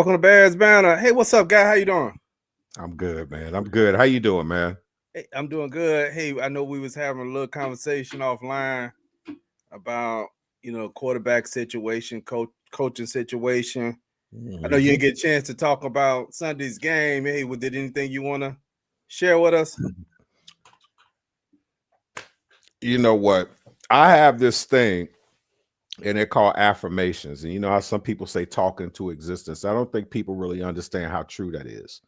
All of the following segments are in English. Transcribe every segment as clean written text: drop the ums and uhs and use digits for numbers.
Welcome to Bears Banter. Hey, what's up, guy? How you doing? I'm good, man. I'm good. How you doing, man? Hey, I'm doing good. Hey, I know we was having a little conversation offline about quarterback situation, coaching situation. I know you Mhm. didn't get a chance to talk about Sunday's game. Hey, did anything you want to share with us? You know what? I have this thing, and they're called affirmations. And you know how some people say talk into existence. I don't think people really understand how true that is.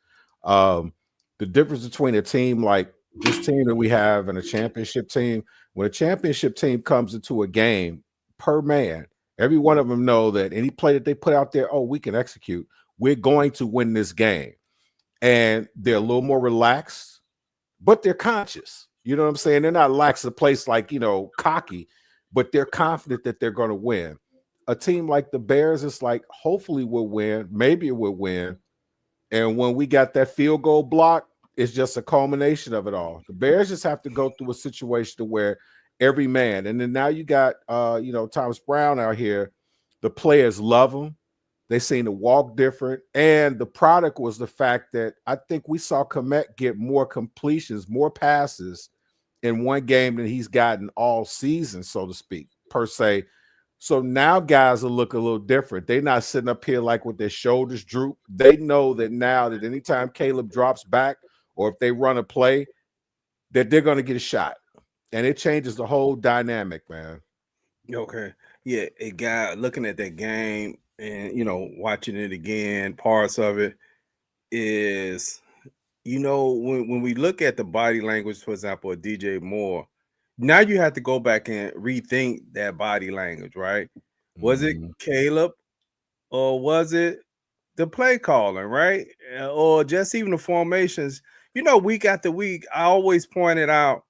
Um, the difference between a team like this team that we have and a championship team, when a championship team comes into a game per man, every one of them know that any play that they put out there, oh, we can execute. We're going to win this game. And they're a little more relaxed, but they're conscious. You know what I'm saying? They're not lax a place like, cocky, but they're confident that they're going to win. A team like the Bears, it's like, hopefully we'll win. Maybe we'll win. And when we got that field goal block, it's just a culmination of it all. The Bears just have to go through a situation to where every man, and then now you got, Thomas Brown out here. The players love him. They seem to walk different. And the product was the fact that I think we saw Komet get more completions, more passes in one game than he's gotten all season, so to speak, per se. So now guys will look a little different. They're not sitting up here like with their shoulders droop. They know that now that anytime Caleb drops back or if they run a play, that they're going to get a shot. And it changes the whole dynamic, man. Okay. Yeah, a guy looking at that game and watching it again, parts of it is when we look at the body language, for example, of DJ Moore, now you have to go back and rethink that body language, right? Was it Mhm. Caleb or was it the play calling, right? Or just even the formations? Week after week, I always pointed out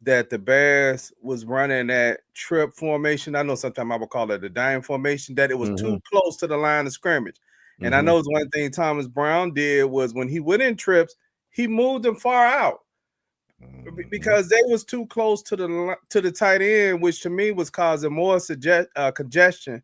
that the Bears was running that trip formation. I know sometimes I would call it a dime formation, that it was too Mhm. close to the line of scrimmage. And I Mhm. know it's one thing Thomas Brown did was when he went in trips, he moved them far out Mhm. because they was too close to the tight end, which to me was causing more congestion,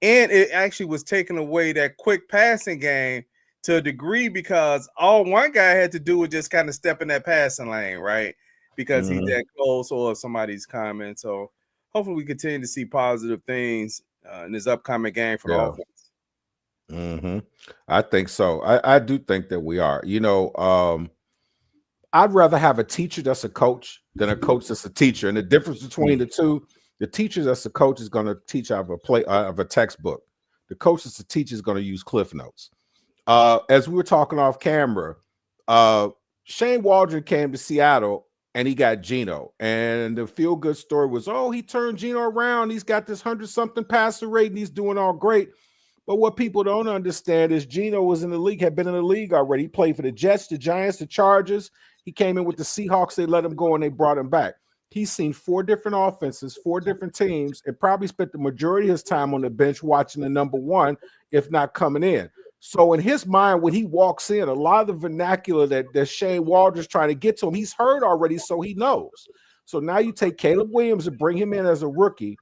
and it actually was taking away that quick passing game to a degree because all one guy had to do was just kind of step in that passing lane, right? Because he's Mhm. that close or if somebody's coming. So hopefully we continue to see positive things in this upcoming game for the Yeah. offense. Hmm. I think so. I do think that we are. I'd rather have a teacher that's a coach than a coach that's a teacher. And the difference between the two, the teacher that's a coach is going to teach out of a textbook. The coach that's a teacher is going to use cliff notes. As we were talking off camera, uh, Shane Waldron came to Seattle and he got Geno. And the feel good story was, oh, he turned Geno around. He's got this 100-something passer rate and he's doing all great. But what people don't understand is Geno was in the league, had been in the league already. He played for the Jets, the Giants, the Chargers. He came in with the Seahawks. They let him go and they brought him back. He's seen 4 different offenses, 4 different teams, and probably spent the majority of his time on the bench watching the number one, if not coming in. So in his mind, when he walks in, a lot of the vernacular that Shane Waldron's trying to get to him, he's heard already, so he knows. So now you take Caleb Williams and bring him in as a rookie,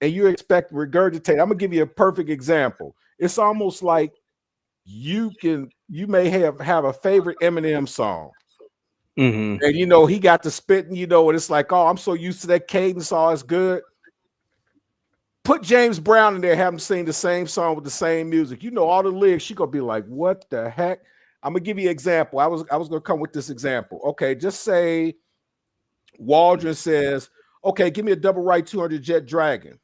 and you expect to regurgitate. I'm gonna give you a perfect example. It's almost like you may have a favorite Eminem song. Mm-hmm. And he got to spitting, and it's like, oh, I'm so used to that cadence, all it's good. Put James Brown in there, have him sing the same song with the same music. All the lyrics, she gonna be like, what the heck? I'm gonna give you an example. I was gonna come with this example. Okay, just say Waldron says, okay, give me a double right 200 Jet Dragon.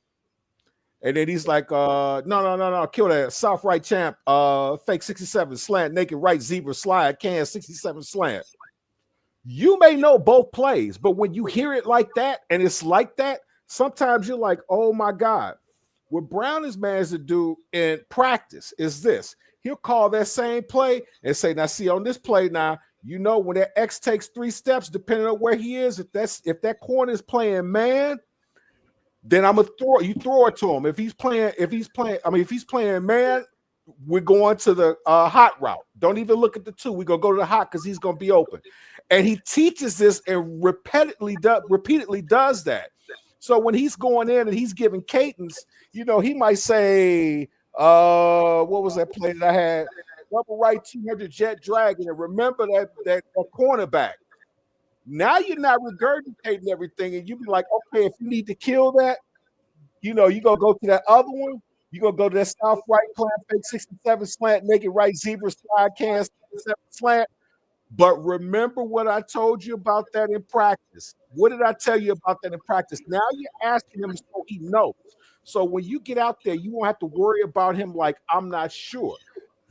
And then he's like, no, kill that. South right champ, fake 67, slant, naked right, zebra slide, can 67 slant. You may know both plays, but when you hear it like that and it's like that, sometimes you're like, oh my God. What Brown is managed to do in practice is this. He'll call that same play and say, now see on this play now, when that X takes 3 steps, depending on where he is, if that corner is playing man, then I'm gonna throw it to him. If he's playing man, we're going to the hot route. Don't even look at the 2. We're gonna go to the hot because he's gonna be open. And he teaches this and repeatedly does that. So when he's going in and he's giving cadence, he might say, What was that play that I had? Double right 200 jet dragon. And remember that cornerback. Now you're not regurgitating everything, and you be like, okay, if you need to kill that, you gonna go to that other one. You gonna go to that south right clamp fake 67 slant, make it right zebra slide can 67 slant. But remember what I told you about that in practice. What did I tell you about that in practice? Now you're asking him so he knows. So when you get out there, you won't have to worry about him like, I'm not sure.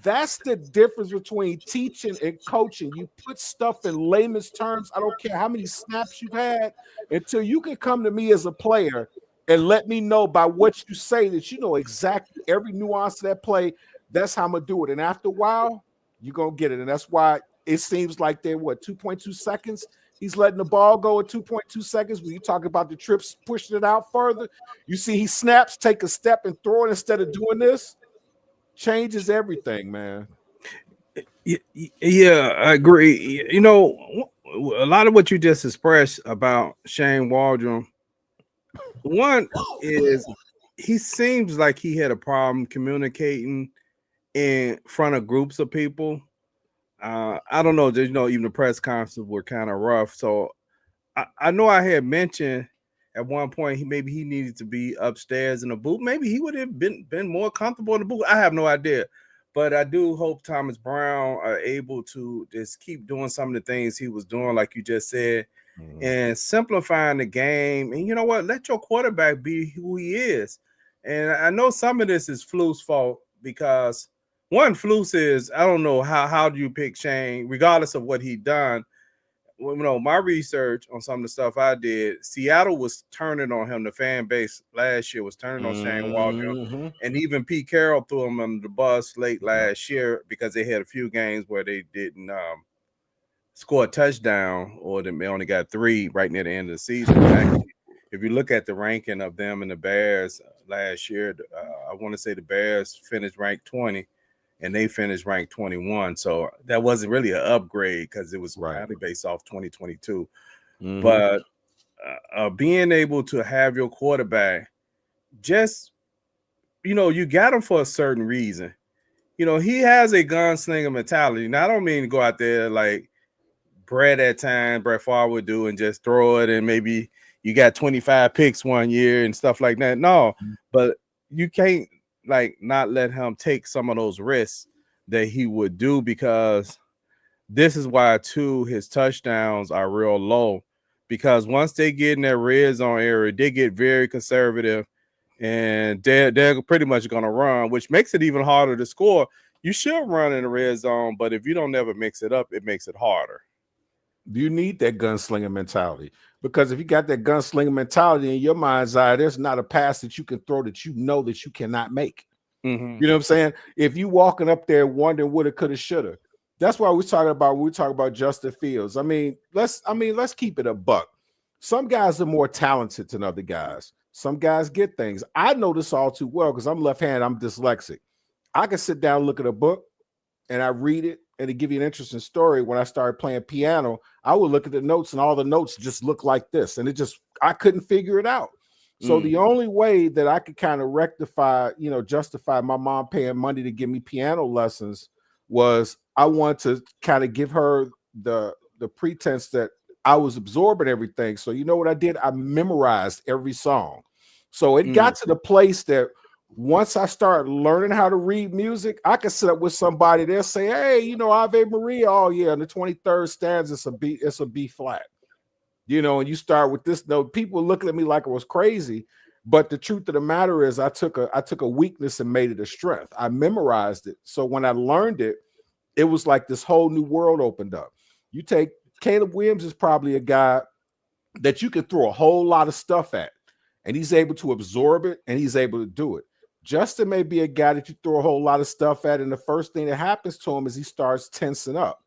That's the difference between teaching and coaching. You put stuff in layman's terms. I don't care how many snaps you've had until you can come to me as a player and let me know by what you say that you know exactly every nuance of that play. That's how I'm going to do it. And after a while, you're going to get it. And that's why it seems like they're 2.2 seconds. He's letting the ball go at 2.2 seconds. When you talk about the trips, pushing it out further, you see he snaps, take a step and throw it instead of doing this. Changes everything, man. Yeah, I agree. A lot of what you just expressed about Shane Waldron, one is he seems like he had a problem communicating in front of groups of people. I don't know, even the press conferences were kind of rough. So I know I had mentioned at one point maybe he needed to be upstairs in the booth. Maybe he would have been more comfortable in the booth. I have no idea. But I do hope Thomas Brown are able to just keep doing some of the things he was doing, like you just said, and simplifying the game. And you know what? Let your quarterback be who he is. And I know some of this is Fluke's fault because one, Fluke is, I don't know how do you pick Shane, regardless of what he done. My research on some of the stuff I did, Seattle was turning on him. The fan base last year was turning on Shane Waldron, and even Pete Carroll threw him under the bus late last year because they had a few games where they didn't score a touchdown, or they only got 3 right near the end of the season. Actually, if you look at the ranking of them and the Bears last year, I want to say the Bears finished ranked 20 and they finished ranked 21. So that wasn't really an upgrade because it was kind of based off 2022. But being able to have your quarterback just, you got him for a certain reason. He has a gunslinger mentality. Now, I don't mean to go out there like Brett Favre would do and just throw it and maybe you got 25 picks one year and stuff like that. No, but you can't not let him take some of those risks that he would do, because this is why too his touchdowns are real low, because once they get in that red zone area, they get very conservative and they're pretty much going to run, which makes it even harder to score. You should run in the red zone, but if you don't never mix it up, it makes it harder. You need that gunslinger mentality, because if you got that gunslinger mentality in your mind's eye, there's not a pass that you can throw that you know that you cannot make. You know what I'm saying? If you walking up there wondering woulda, coulda, shoulda, that's why we talk about Justin Fields. Let's keep it a buck. Some guys are more talented than other guys. Some guys get things. I know this all too well because I'm left-handed. I'm dyslexic. I can sit down, look at a book, and I read it, and to give you an interesting story, when I started playing piano, I would look at the notes, and all the notes just look like this, and I couldn't figure it out. So the only way that I could kind of rectify, justify my mom paying money to give me piano lessons was I wanted to kind of give her the pretense that I was absorbing everything. So you know what I did? I memorized every song. So it got to the place that once I started learning how to read music, I could sit up with somebody, they'll say, hey, Ave Maria, oh yeah, in the 23rd stanza, it's a B flat. And you start with this note. People looking at me like I was crazy, but the truth of the matter is I took a weakness and made it a strength. I memorized it. So when I learned it, it was like this whole new world opened up. You take Caleb Williams is probably a guy that you can throw a whole lot of stuff at, and he's able to absorb it and he's able to do it. Justin may be a guy that you throw a whole lot of stuff at, and the first thing that happens to him is he starts tensing up.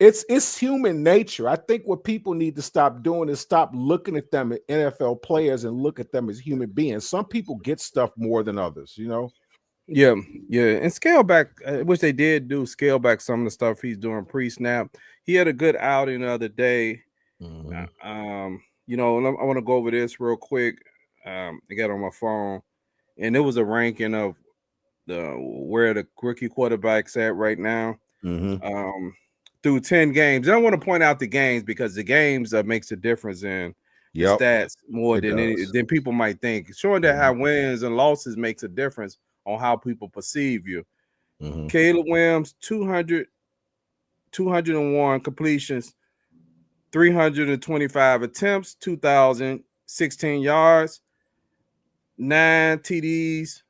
It's human nature. I think what people need to stop doing is stop looking at them as NFL players and look at them as human beings. Some people get stuff more than others, Yeah, and scale back, which they did do, scale back some of the stuff he's doing pre-snap. He had a good outing the other day. I want to go over this real quick. I got on my phone, and it was a ranking of where the rookie quarterbacks at right now. Through 10 games. And I want to point out the games because the games makes a difference in the Yep. stats more It does. than people might think. Showing that how wins and losses makes a difference on how people perceive you. Caleb Williams, 201 completions, 325 attempts, 2,016 yards, 9 TDs,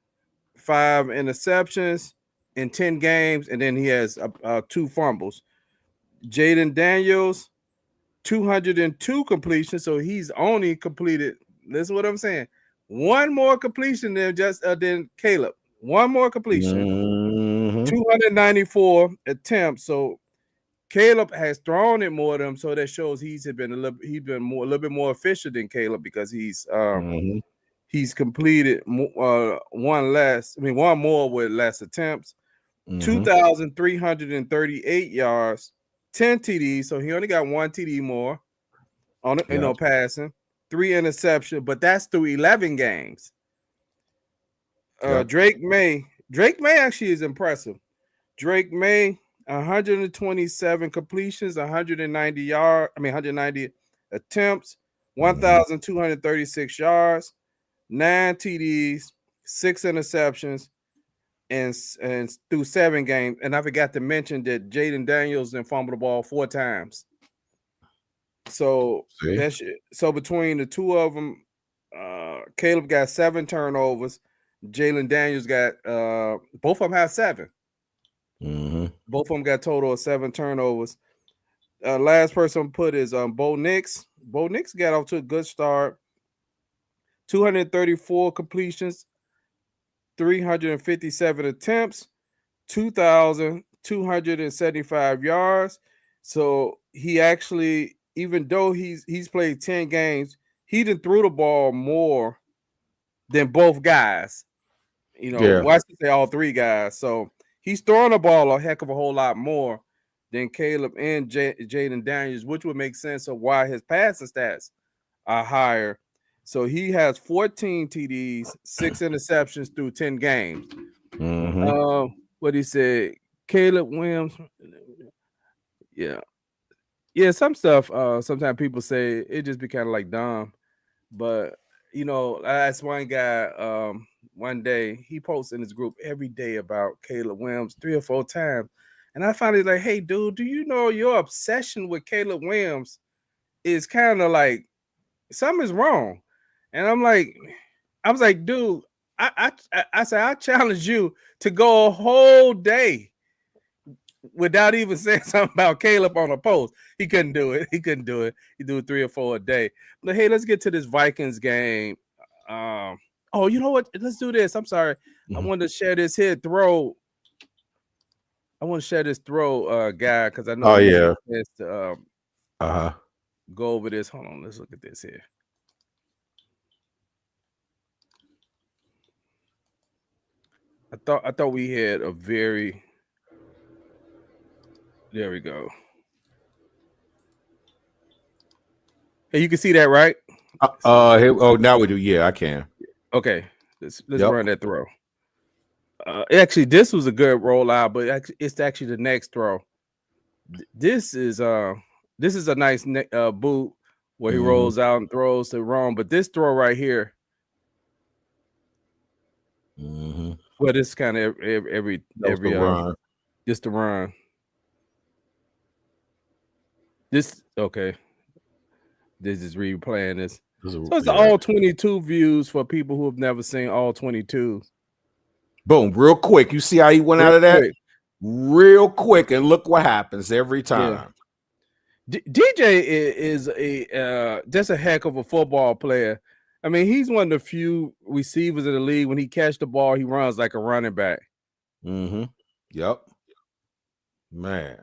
5 interceptions in 10 games, and then he has 2 fumbles. Jaden Daniels, 202 completions, so he's only completed. This is what I'm saying. One more completion than Caleb. One more completion. 294 attempts. So Caleb has thrown it more than him, so that shows he's been a little bit more efficient than Caleb because he's completed one more with less attempts. 2,338 yards, 10 TDs. So he only got 1 TD more on passing, 3 interceptions, but that's through 11 games. Drake May actually is impressive. Drake May, 127 completions, 190 attempts, 1,236 yards, 9 TDs, 6 interceptions, and through 7 games. And I forgot to mention that Jaden Daniels then fumbled the ball 4 times. So so between the two of them, Caleb got 7 turnovers. Jalen Daniels got both of them have 7. Both of them got total of 7 turnovers. Last person put is Bo Nix. Bo Nix got off to a good start. 234 completions, 357 attempts, 2,275 yards. So he actually, even though he's played 10 games, he done threw the ball more than both guys. Well, I should say all 3 guys. So he's throwing the ball a heck of a whole lot more than Caleb and Jaden Daniels, which would make sense of why his passing stats are higher. So he has 14 TDs, 6 interceptions through 10 games. What he said, Caleb Williams. Yeah, some stuff. Sometimes people say it just be kind of like dumb, but that's one guy. One day he posts in his group every day about Caleb Williams 3 or 4 times, and I finally like, hey, dude, do you know your obsession with Caleb Williams is kind of like something's wrong? And I was like, dude, I said I challenge you to go a whole day without even saying something about Caleb on a post. He couldn't do it. He do 3 or 4 a day. But hey, let's get to this Vikings game. Oh, you know what? Let's do this. I'm sorry. I wanted to share this here throw. I want to share this throw, guy, because I know you get a chance to go over this. Hold on, let's look at this here. I thought we had a very. There we go. Hey, you can see that, right? Now we do. Yeah, I can. Okay, let's run that throw. Actually, this was a good rollout, but it's actually the next throw. This is a nice boot where he rolls out and throws to Rome. But this throw right here, well, this kind of every just to run. This okay. This is replaying this. So it's all 22 views for people who have never seen all 22. Boom, real quick. You see how he went out of that? Real quick, and look what happens every time. Yeah. DJ is just a heck of a football player. I mean, he's one of the few receivers in the league. When he catch the ball, he runs like a running back. Yep. Man.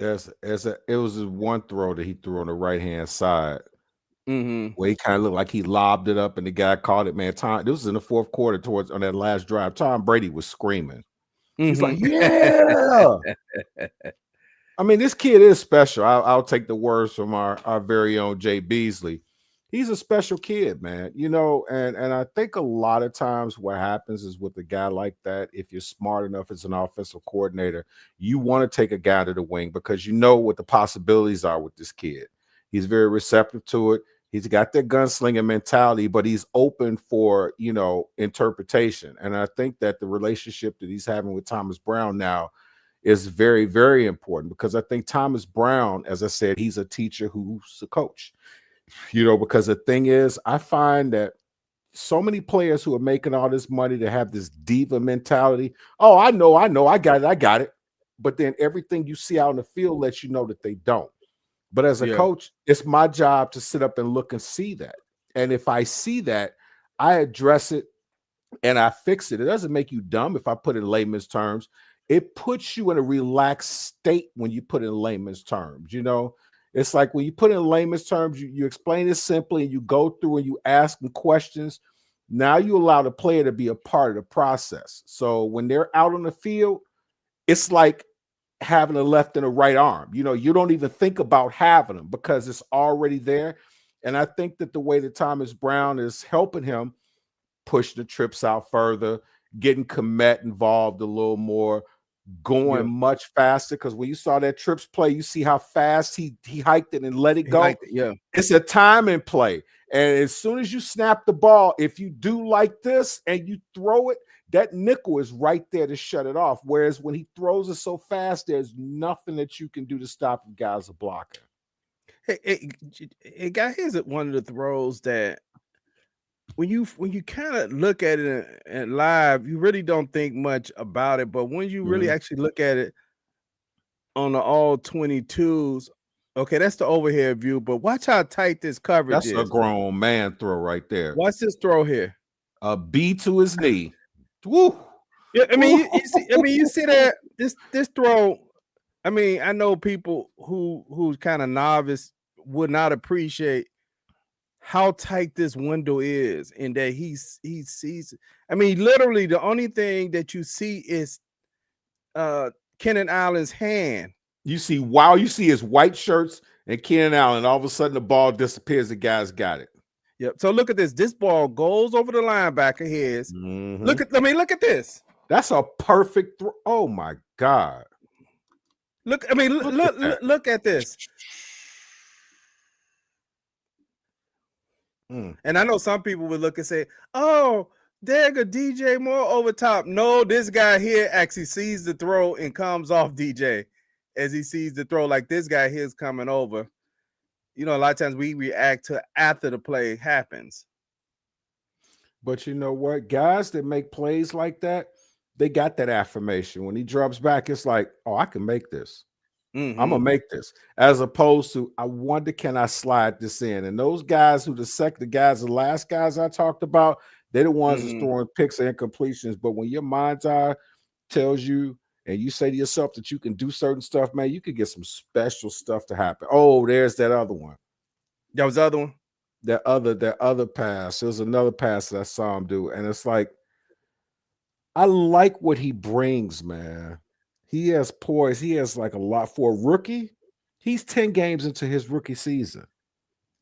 It was one throw that he threw on the right-hand side. Where he kind of looked like he lobbed it up and the guy caught it. Man, this was in the 4th quarter on that last drive. Tom Brady was screaming. He's like, yeah. I mean, this kid is special. I'll take the words from our very own Jay Beasley. He's a special kid, man. And I think a lot of times what happens is with a guy like that, if you're smart enough as an offensive coordinator, you want to take a guy to the wing because you know what the possibilities are with this kid. He's very receptive to it. He's got that gunslinger mentality, but he's open for, interpretation. And I think that the relationship that he's having with Thomas Brown now is very, very important because I think Thomas Brown, as I said, he's a teacher who's a coach. Because the thing is, I find that so many players who are making all this money to have this diva mentality. Oh, I know, I got it. But then everything you see out in the field lets you know that they don't. But as a Yeah. coach, it's my job to sit up and look and see that. And if I see that, I address it and I fix it. It doesn't make you dumb if I put it in layman's terms. It puts you in a relaxed state when you put it in layman's terms. It's like when you put it in layman's terms, you explain it simply and you go through and you ask them questions. Now you allow the player to be a part of the process. So when they're out on the field, it's like having a left and a right arm. You don't even think about having them because it's already there. And I think that the way that Thomas Brown is helping him push the trips out further, getting Komet involved a little more, going Yeah. much faster. Because when you saw that trips play, you see how fast he hiked it and let it He go. liked it. Yeah. It's a timing play. And as soon as you snap the ball, if you do like this and you throw it, that nickel is right there to shut it off. Whereas when he throws it so fast, there's nothing that you can do to stop him. Guys are blocking. Hey, guy, here's one of the throws that when you kind of look at it and live, you really don't think much about it. But when you really actually look at it on the all 22s, okay, that's the overhead view. But watch how tight this coverage That's a is. grown man throw right there. Watch this throw here. A B to his knee. Woo. Yeah, I mean, you see that this throw. I mean, I know people who's kind of novice would not appreciate how tight this window is, and that he sees. I mean, literally, the only thing that you see is Kenan Allen's hand. You see his white shirts and Keenan Allen. All of a sudden, the ball disappears. The guy's got it. Yep. So look at this. This ball goes over the linebacker heads. Mm-hmm. Look at this. That's a perfect throw. Oh my God. Look at this. And I know some people would look and say, "Oh, there go DJ Moore over top." No, this guy here actually sees the throw and comes off DJ as he sees the throw. Like this guy here is coming over. A lot of times we react to after the play happens. But you know what? Guys that make plays like that, they got that affirmation. When he drops back, it's like, oh, I can make this. I'm gonna make this, as opposed to I wonder, can I slide this in? And those guys the last guys I talked about, they're the ones that's throwing picks and incompletions. But when your mind's eye tells you and you say to yourself that you can do certain stuff, man, you could get some special stuff to happen. Oh, there's that other one. That was the other one. That other pass. There was another pass that I saw him do, and it's like I like what he brings, man. He has poise. He has like a lot for a rookie. He's 10 games into his rookie season.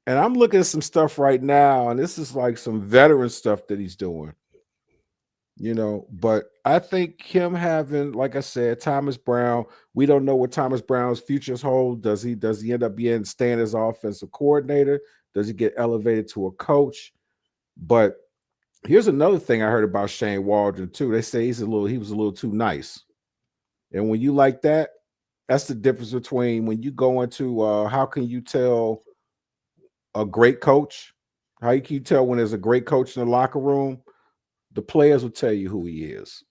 And I'm looking at some stuff right now, and this is like some veteran stuff that he's doing. But I think him having, like I said, Thomas Brown, we don't know what Thomas Brown's futures hold. Does he end up staying as offensive coordinator? Does he get elevated to a coach? But here's another thing I heard about Shane Waldron too. They say he was a little too nice. And when you like that, that's the difference between when you go into how can you tell a great coach? How can you tell when there's a great coach in the locker room? The players will tell you who he is.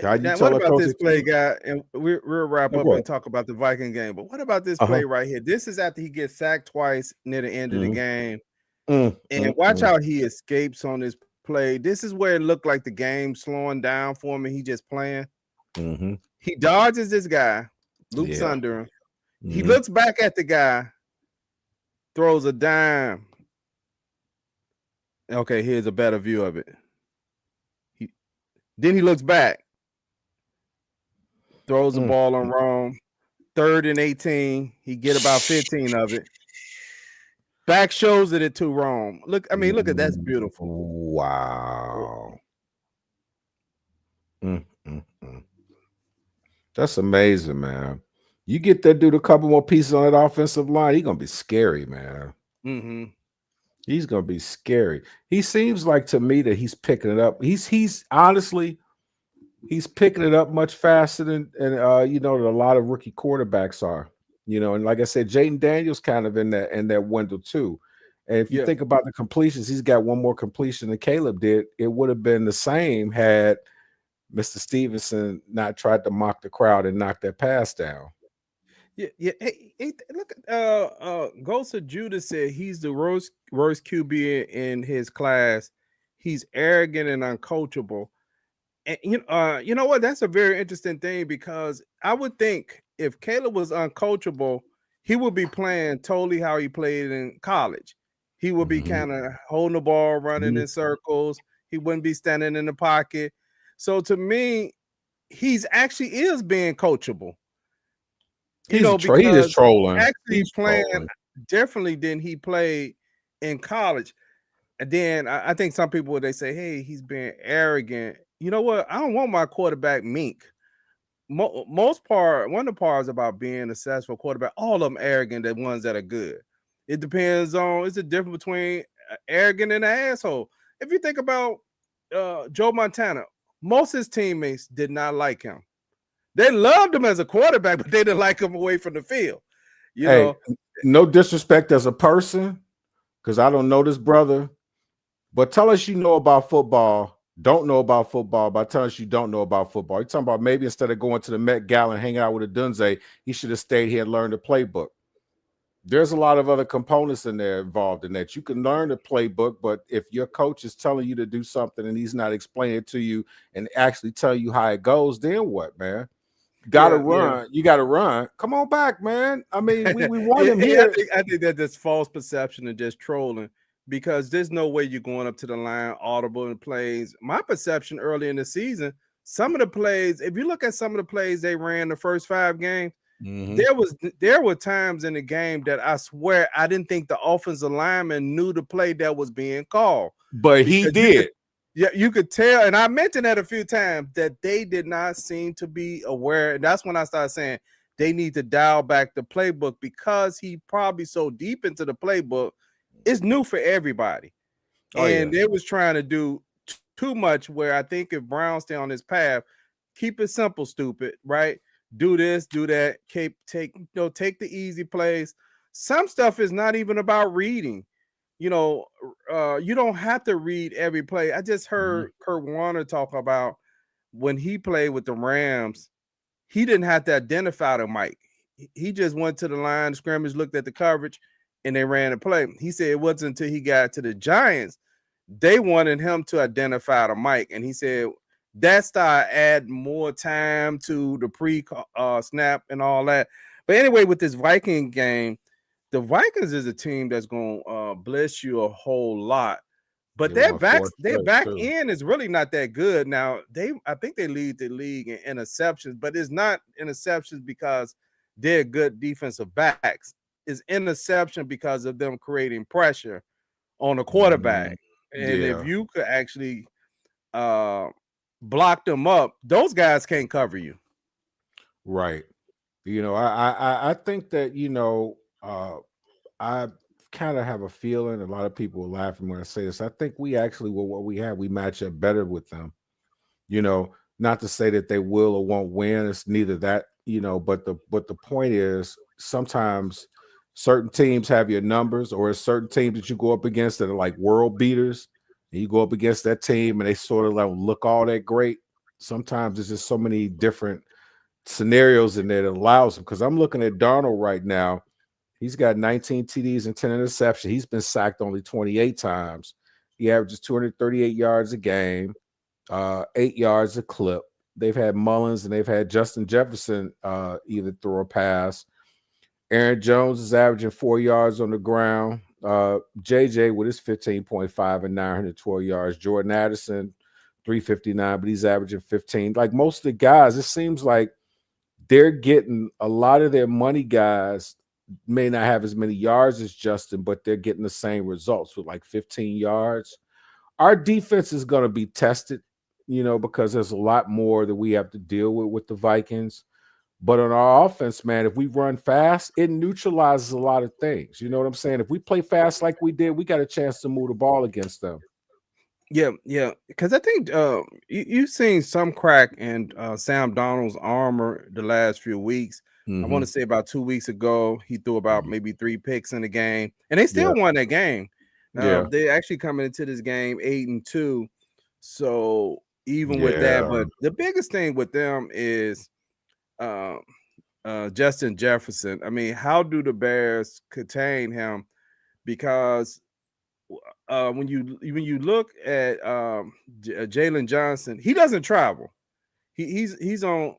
Now, what about this play, guy? And we'll wrap up and talk about the Viking game. But what about this play right here? This is after he gets sacked twice near the end of the game. And watch how he escapes on this play. This is where it looked like the game slowing down for him and he just playing. He dodges this guy, loops under him. He looks back at the guy, throws a dime. Okay, here's a better view of it. Then he looks back, throws the ball on wrong. 3rd and 18. He get about 15 of it. Back shows it to Rome. Look, I mean, look at that's beautiful. Wow. Mm, mm, mm. That's amazing, man. You get that dude a couple more pieces on that offensive line, he's gonna be scary, man. Mm-hmm. He's gonna be scary. He seems like to me that he's picking it up. He's honestly he's picking it up much faster than and than a lot of rookie quarterbacks are. And like I said, Jaden Daniels kind of in that window too. And if you Yeah. think about the completions, he's got one more completion than Caleb did. It would have been the same had Mr. Stevenson not tried to mock the crowd and knock that pass down. Yeah, yeah. Hey, look at Ghost of Judas said he's the worst QB in his class. He's arrogant and uncoachable. And you know what? That's a very interesting thing because I would think if Caleb was uncoachable, he would be playing totally how he played in college. He would be Mhm. kind of holding the ball, running Mhm. in circles. He wouldn't be standing in the pocket. So to me, he's actually is being coachable. He is Because he's trolling. actually He's playing trolling. differently than he played in college. And then I think some people they say, "Hey, he's being arrogant." You know what? I don't want my quarterback meek. Most part, one of the parts about being a successful quarterback, all of them arrogant. The ones that are good. It depends on. It's a difference between arrogant and an asshole. If you think about Joe Montana, most of his teammates did not like him. They loved him as a quarterback, but they didn't like him away from the field. You Hey, know, no disrespect as a person, because I don't know this brother, but tell us you know about football, don't know about football, by telling us you don't know about football. You're talking about maybe instead of going to the Met Gala and hanging out with a Dunze, he should have stayed here and learned the playbook. There's a lot of other components in there involved in that. You can learn the playbook, but if your coach is telling you to do something and he's not explaining it to you and actually tell you how it goes, then what, man? Gotta yeah, yeah. run. You gotta run. Come on back, man. I mean, we want Yeah, him hey, I here. think I think that that's false perception and just trolling because there's no way you're going up to the line audible and plays. My perception early in the season, some of the plays, if you look at some of the plays they ran the first 5 games, Mhm. there were times in the game that I swear I didn't think the offensive lineman knew the play that was being called But he because you could did. yeah, you could tell, and I mentioned that a few times that they did not seem to be aware. And that's when I started saying they need to dial back the playbook because he probably so deep into the playbook, it's new for everybody. Oh yeah. And they was trying to do too much where I think if Brown stay on his path, keep it simple, stupid, right? Do this, do that, take the easy plays. Some stuff is not even about reading. You know, you don't have to read every play. I just Mhm. heard Kurt Warner talk about when he played with the Rams, he didn't have to identify the Mike. He just went to the line, scrimmage, looked at the coverage, and they ran the play. He said it wasn't until he got to the Giants, they wanted him to identify the Mike. And he said that started add more time to the pre snap and all that. But anyway, with this Viking game, the Vikings is a team that's going to bless you a whole lot. But They won four their straight back too. end is really not that good. Now I think they lead the league in interceptions, but it's not interceptions because they're good defensive backs. It's interception because of them creating pressure on the Mhm. quarterback. And if Yeah, you could actually uh, block them up, those guys can't cover you. right. I think that I kind of have a feeling. A lot of people will laugh when I say this. I think we actually, with what we have, we match up better with them. you know Not to say that they will or won't win, it's neither that, but the point is sometimes certain teams have your numbers, or it's certain teams that you go up against that are like world beaters, and you go up against that team and they sort of like look all that great. Sometimes there's just so many different scenarios in there that allows them, because I'm looking at Darnold right now. He's got 19 TDs and 10 interceptions. He's been sacked only 28 times. He averages 238 yards a game, 8 yards a clip. They've had Mullins and they've had Justin Jefferson either throw a pass. Aaron Jones is averaging 4 yards on the ground. JJ with his 15.5 and 912 yards. Jordan Addison, 359, but he's averaging 15. Like most of the guys, it seems like they're getting a lot of their money guys may not have as many yards as Justin, but they're getting the same results with like 15 yards. Our defense is going to be tested, because there's a lot more that we have to deal with the Vikings. But on our offense, man, if we run fast, it neutralizes a lot of things. You know what I'm saying? If we play fast like we did, we got a chance to move the ball against them. Yeah, yeah. Because I think you've seen some crack in Sam Donald's armor the last few weeks. I want Mm-hmm. to say about 2 weeks ago, he threw about maybe 3 picks in the game, and they Yeah, still won that game. yeah, They actually coming into this game 8-2. So even with that, yeah. but the biggest thing with them is um, Justin Jefferson. I mean, how do the Bears contain him? Because when you look at Jalen Johnson, he doesn't travel. He's on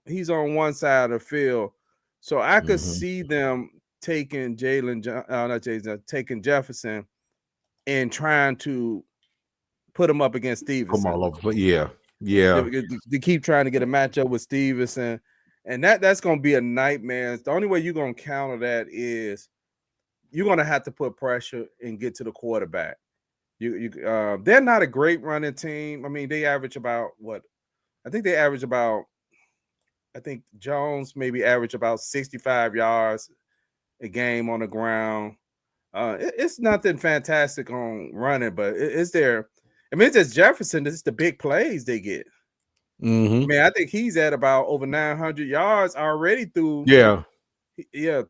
one side of the field, so I could Mm-hmm. see them taking not Jalen, taking Jefferson and trying to put him up against Come Stevenson. all over, but yeah, yeah. They keep trying to get a matchup with Stevenson, and that's going to be a nightmare. The only way you're going to counter that is you're going to have to put pressure and get to the quarterback. They're not a great running team. I mean, they average about what? I think they average about. I think Jones maybe average about 65 yards a game on the ground. It's nothing fantastic on running, but it's there. I mean, it's just Jefferson. It's the big plays they get. I Mm-hmm. mean, I think he's at about over 900 yards already through. Yeah. Yeah,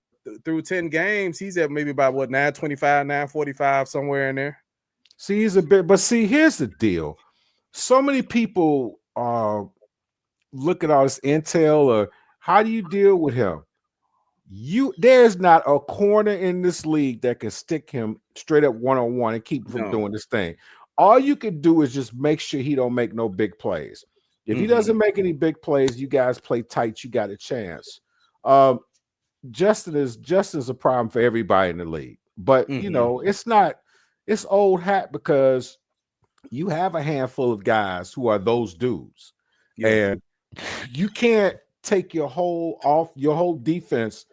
through 10 games, he's at maybe about what 925, 945, somewhere in there. See, he's a bit, but see, here's the deal. So many people look at all this intel, or how do you deal with him? There's not a corner in this league that can stick him straight up one-on-one and keep him from No. doing this thing. All you can do is just make sure he don't make no big plays. If he Mm-hmm. doesn't make any big plays, you guys play tight, you got a chance. Um, Justin's a problem for everybody in the league. But Mm-hmm. it's old hat, because you have a handful of guys who are those dudes. Yeah. And you can't take your whole defense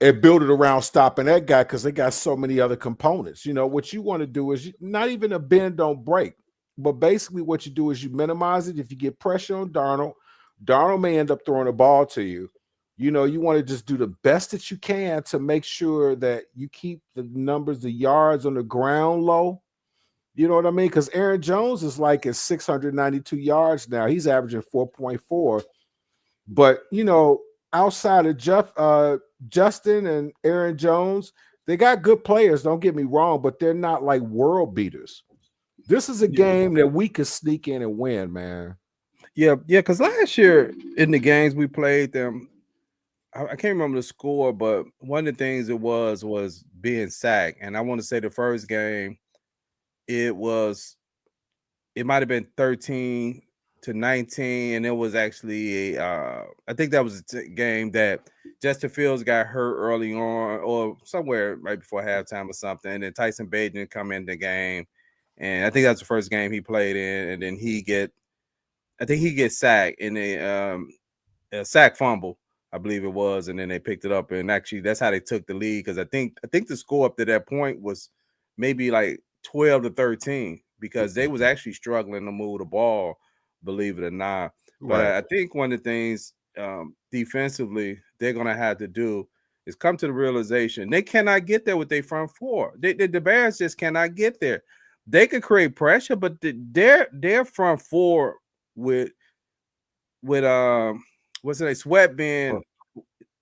and build it around stopping that guy, because they got so many other components. What you want to do is not even a bend don't break, but basically what you do is you minimize it. If you get pressure on Darnold may end up throwing the ball to you. You want to just do the best that you can to make sure that you keep the numbers, the yards on the ground low. You know what I mean? Because Aaron Jones is like at 692 yards now. He's averaging 4.4. But outside of Justin and Aaron Jones, they got good players. Don't get me wrong, but they're not like world beaters. This is a game that we could sneak in and win, man. Yeah, yeah. Because last year in the games we played them, I can't remember the score, but one of the things it was being sacked. And I want to say the first game, it was it might have been 13-19, and it was actually I think that was a game that Justin Fields got hurt early on, or somewhere right before halftime or something, and then Tyson Bagent come in the game, and I think that's the first game he played in, and then I think he gets sacked in a sack fumble, I believe it was, and then they picked it up, and actually that's how they took the lead, because I think the score up to that point was maybe like 12-13, because they was actually struggling to move the ball, believe it or not. But Right. I think one of the things defensively they're gonna have to do is come to the realization they cannot get there with their front four. The Bears just cannot get there. They could create pressure, but their front four with what's it, Sweat being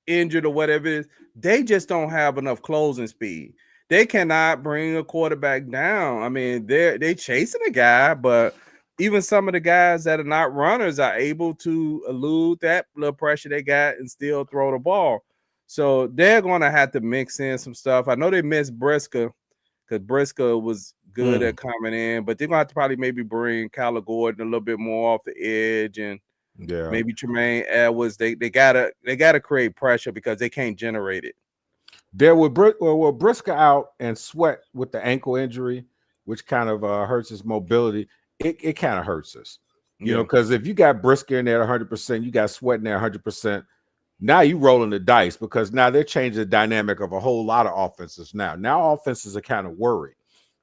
injured or whatever it is, they just don't have enough closing speed. They cannot bring a quarterback down. I mean, they chasing a guy, but even some of the guys that are not runners are able to elude that little pressure they got and still throw the ball. So they're gonna have to mix in some stuff. I know they missed Brisker, because Brisker was good Mm, at coming in, but they're gonna have to probably maybe bring Kyler Gordon a little bit more off the edge, and yeah. maybe Tremaine Edwards. They gotta create pressure because they can't generate it. There were Brisker out and Sweat with the ankle injury, which kind of hurts his mobility. It kind of hurts us, Yeah. because if you got Brisker in there 100%, you got Sweat in there 100%. Now you rolling the dice because now they're changing the dynamic of a whole lot of offenses. Now offenses are kind of worried,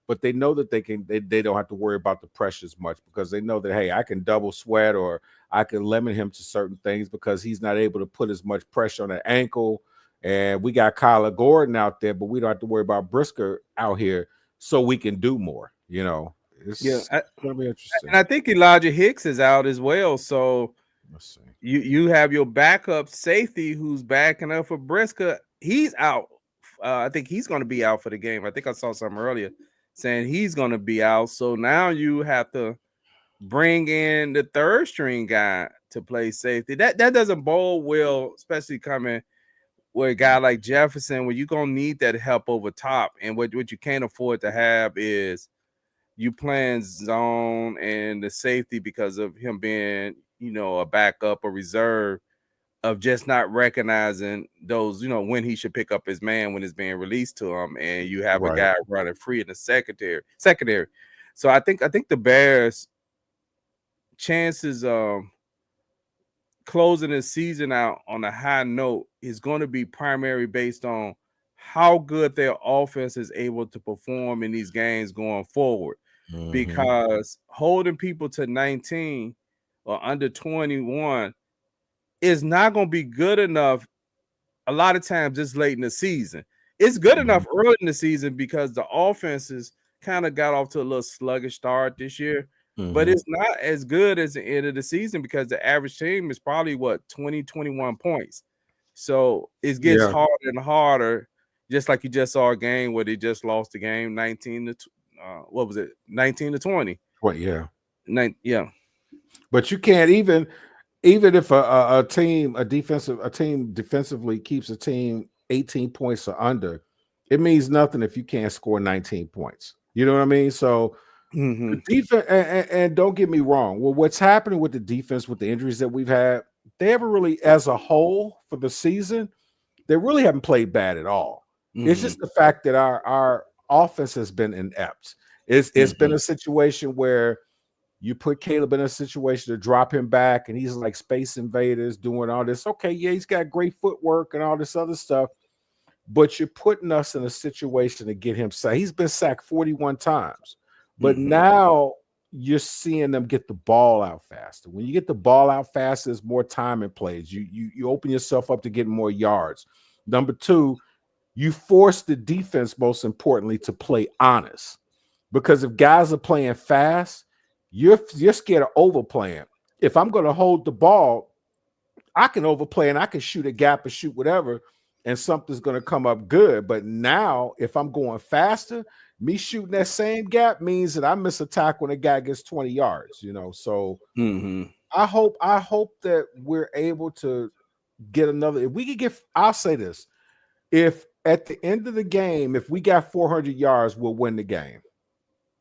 but they know that they don't have to worry about the pressures much because they know that, hey, I can double sweat or I can limit him to certain things because he's not able to put as much pressure on the ankle. And we got Kyler Gordon out there, but we don't have to worry about Brisker out here, so we can do more. Yeah, It's gonna be and interesting. I think Elijah Hicks is out as well. So Let's see. you have your backup safety who's backing up for Brisker. He's out. I think he's going to be out for the game. I think I saw something earlier saying he's going to be out. So now you have to bring in the third string guy to play safety. That doesn't bode well, especially coming with a guy like Jefferson, where you're gonna need that help over top. And what you can't afford to have is you playing zone and the safety because of him being, a backup or reserve, of just not recognizing those, when he should pick up his man when it's being released to him, and you have a Right. guy running free in the secondary. So I think the Bears chances of closing the season out on a high note is going to be primary based on how good their offense is able to perform in these games going forward. Mm-hmm. Because holding people to 19 or under 21 is not going to be good enough a lot of times this late in the season. It's good Mm-hmm. enough early in the season because the offenses kind of got off to a little sluggish start this year, but Mm-hmm. it's not as good as the end of the season because the average team is probably 20, 21 points. So it gets Yeah. harder and harder, just like you just saw a game where they just lost the game 19 to what was it, 19 to 20. Well, yeah. Yeah. But you can't even if a team defensively keeps a team 18 points or under, it means nothing if you can't score 19 points. You know what I mean? So the Mm-hmm. defense, and don't get me wrong. Well, what's happening with the defense with the injuries that we've had, they haven't really, as a whole for the season, they really haven't played bad at all. It's Mm-hmm. just the fact that our offense has been inept. It's been Mm-hmm. a situation where you put Caleb in a situation to drop him back, and he's like Space Invaders doing all this. Okay, yeah, he's got great footwork and all this other stuff, but you're putting us in a situation to get him sacked. He's been sacked 41 times, but Mm-hmm. now you're seeing them get the ball out faster. When you get the ball out faster, there's more time in plays. You open yourself up to getting more yards. Number two, you force the defense, most importantly, to play honest. Because if guys are playing fast, you're scared of overplaying. If I'm going to hold the ball, I can overplay and I can shoot a gap and shoot whatever, and something's going to come up good. But now, if I'm going faster, me shooting that same gap means that I miss a tackle when a guy gets 20 yards. So Mm-hmm. I hope that we're able to get another. If we could get, I'll say this: if at the end of the game, if we got 400 yards, we'll win the game.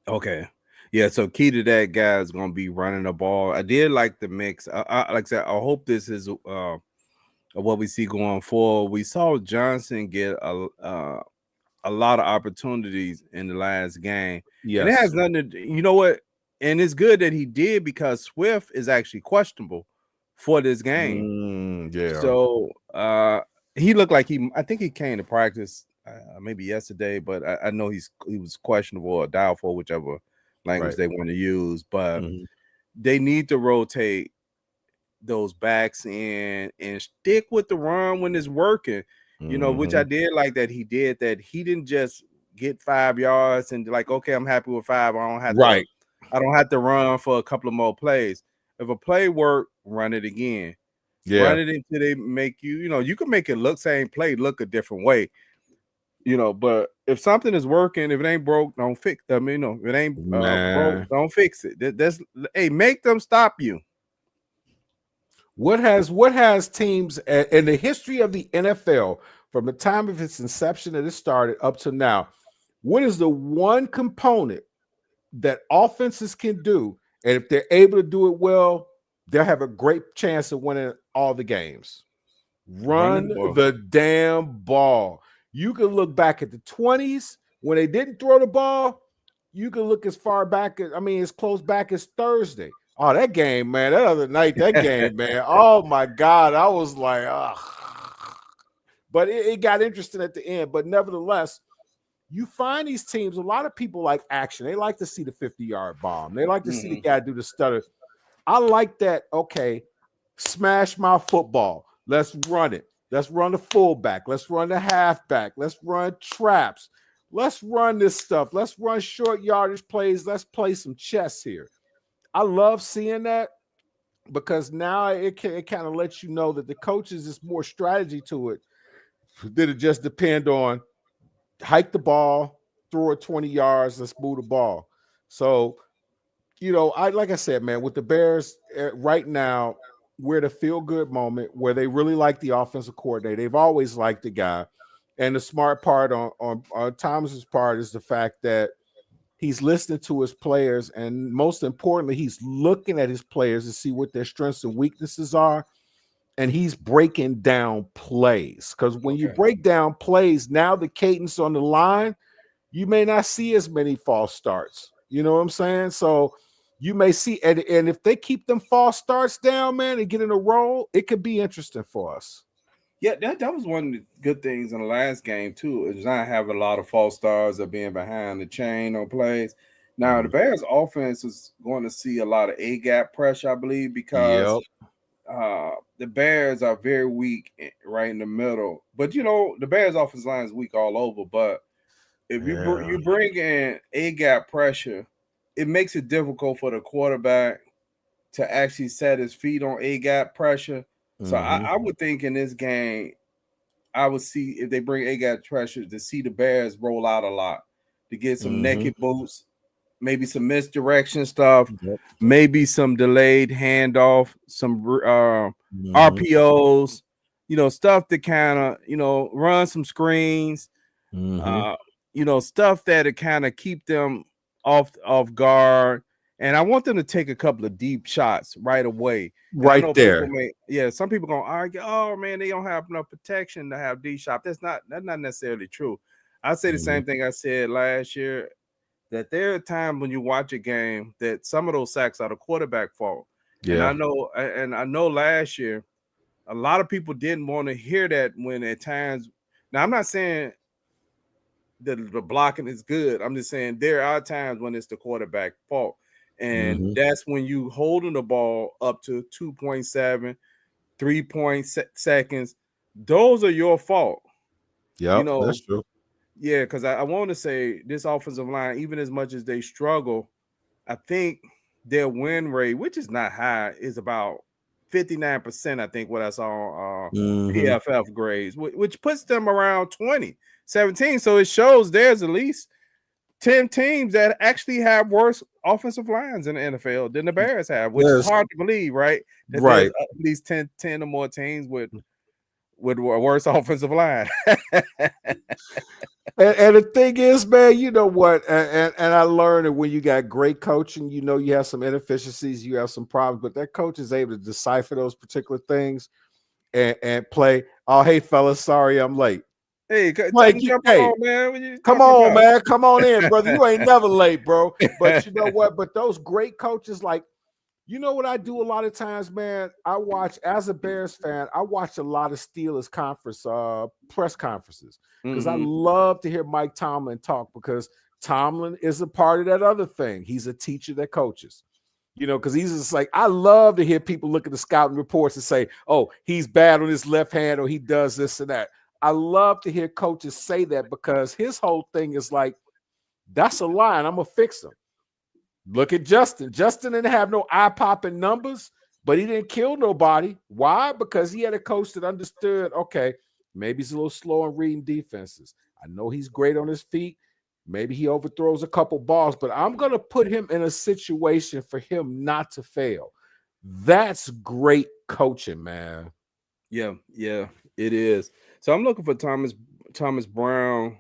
Okay. Yeah, so key to that guy is going to be running the ball. I did like the mix. Like I said, I hope this is what we see going forward. We saw Johnson get a lot of opportunities in the last game, and it has Yes. nothing to, you know what? And it's good that he did because Swift is actually questionable for this game. Yeah. So he looked like I think he came to practice maybe yesterday, but I know he was questionable or doubtful, whichever language Right. they want to use. But Mhm. they need to rotate those backs in and stick with the run when it's working. Which I Mhm. did like that he did that. He didn't just get 5 yards and like, okay, I'm happy with 5. Right. I don't have to run for a couple of more plays. If a play work, run it again. Run Yeah. it until they make you can make it look same play look a different way, but if something is working, if it ain't broke, don't fix. I mean, if it ain't broke, Man. don't fix it. That's hey, make them stop you. What has teams in the history of the NFL from the time of its inception that it started up to now? What is the one component that offenses can do, and if they're able to do it well, they'll have a great chance of winning all the games? Running Run the ball. the damn ball. You can look back at the 20s when they didn't throw the ball. You can look as far back as, as close back as Thursday. Oh, that game, man. That other night, that game, man. Oh my God. I was like, ugh. But it got interesting at the end. But nevertheless, you find these teams, a lot of people like action. They like to see the 50-yard bomb. They like to see the guy do the stutter. I like that. Okay, smash my football. Let's run it. Let's run the fullback. Let's run the halfback. Let's run traps. Let's run this stuff. Let's run short yardage plays. Let's play some chess here. I love seeing that because now it kind of lets you know that the coaches is more strategy to it. Did it just depend on hike the ball, throw it 20 yards, let's move the ball. So, I like I said, man, with the Bears right now, we're at a feel-good moment where they really like the offensive coordinator. They've always liked the guy. And the smart part on Thomas's part is the fact that he's listening to his players, and most importantly, he's looking at his players to see what their strengths and weaknesses are, and he's breaking down plays. Because when you break down plays, now the cadence on the line, you may not see as many false starts. You know what I'm saying? So you may see, and if they keep them false starts down, man, and get in a roll, it could be interesting for us. Yeah, that was one of the good things in the last game too. Is not having a lot of false starts or being behind the chain on plays. Now the Bears offense is going to see a lot of A gap pressure, I believe, because the Bears are very weak right in the middle. But the Bears offense line is weak all over. But if you bring in A gap pressure, it makes it difficult for the quarterback to actually set his feet on A gap pressure. So I would think in this game, I would see if they bring A gap pressure to see the Bears roll out a lot, to get some naked boots, maybe some misdirection stuff, maybe some delayed handoff, some RPOs, stuff to kind of, run some screens, stuff that to kind of keep them off guard. And I want them to take a couple of deep shots right away. And I know there. Some people gonna argue, oh man, they don't have enough protection to have deep shot. That's not necessarily true. I say the same thing I said last year, that there are times when you watch a game that some of those sacks are the quarterback fault. And I know last year a lot of people didn't want to hear that when at times. Now I'm not saying that the blocking is good. I'm just saying there are times when it's the quarterback fault. And that's when you holding the ball up to 2.7, 3 seconds. Those are your fault. Yeah, that's true. Yeah, because I want to say this offensive line, even as much as they struggle, I think their win rate, which is not high, is about 59%. I think what I saw on PFF grades, which puts them around 17. So it shows there's at least 10 teams that actually have worse offensive lines in the NFL than the Bears have, which is hard to believe, right? That there's at least 10 or more teams with a worse offensive line. And the thing is, man, you know what? And I learned that when you got great coaching, you have some inefficiencies, you have some problems, but that coach is able to decipher those particular things and play. Oh, hey, fellas, sorry I'm late. Hey, Like, jump on, man. Come on, man. Come on in, brother. You ain't never late, bro. But you know what? But those great coaches, like, you know what I do a lot of times, man? I watch, as a Bears fan, I watch a lot of Steelers press conferences because I love to hear Mike Tomlin talk, because Tomlin is a part of that other thing. He's a teacher that coaches, because he's just like, I love to hear people look at the scouting reports and say, oh, he's bad on his left hand or he does this and that. I love to hear coaches say that, because his whole thing is like, that's a line. I'm going to fix him. Look at Justin. Justin didn't have no eye-popping numbers, but he didn't kill nobody. Why? Because he had a coach that understood, okay, maybe he's a little slow in reading defenses. I know he's great on his feet. Maybe he overthrows a couple balls, but I'm going to put him in a situation for him not to fail. That's great coaching, man. Yeah, it is. So I'm looking for Thomas Brown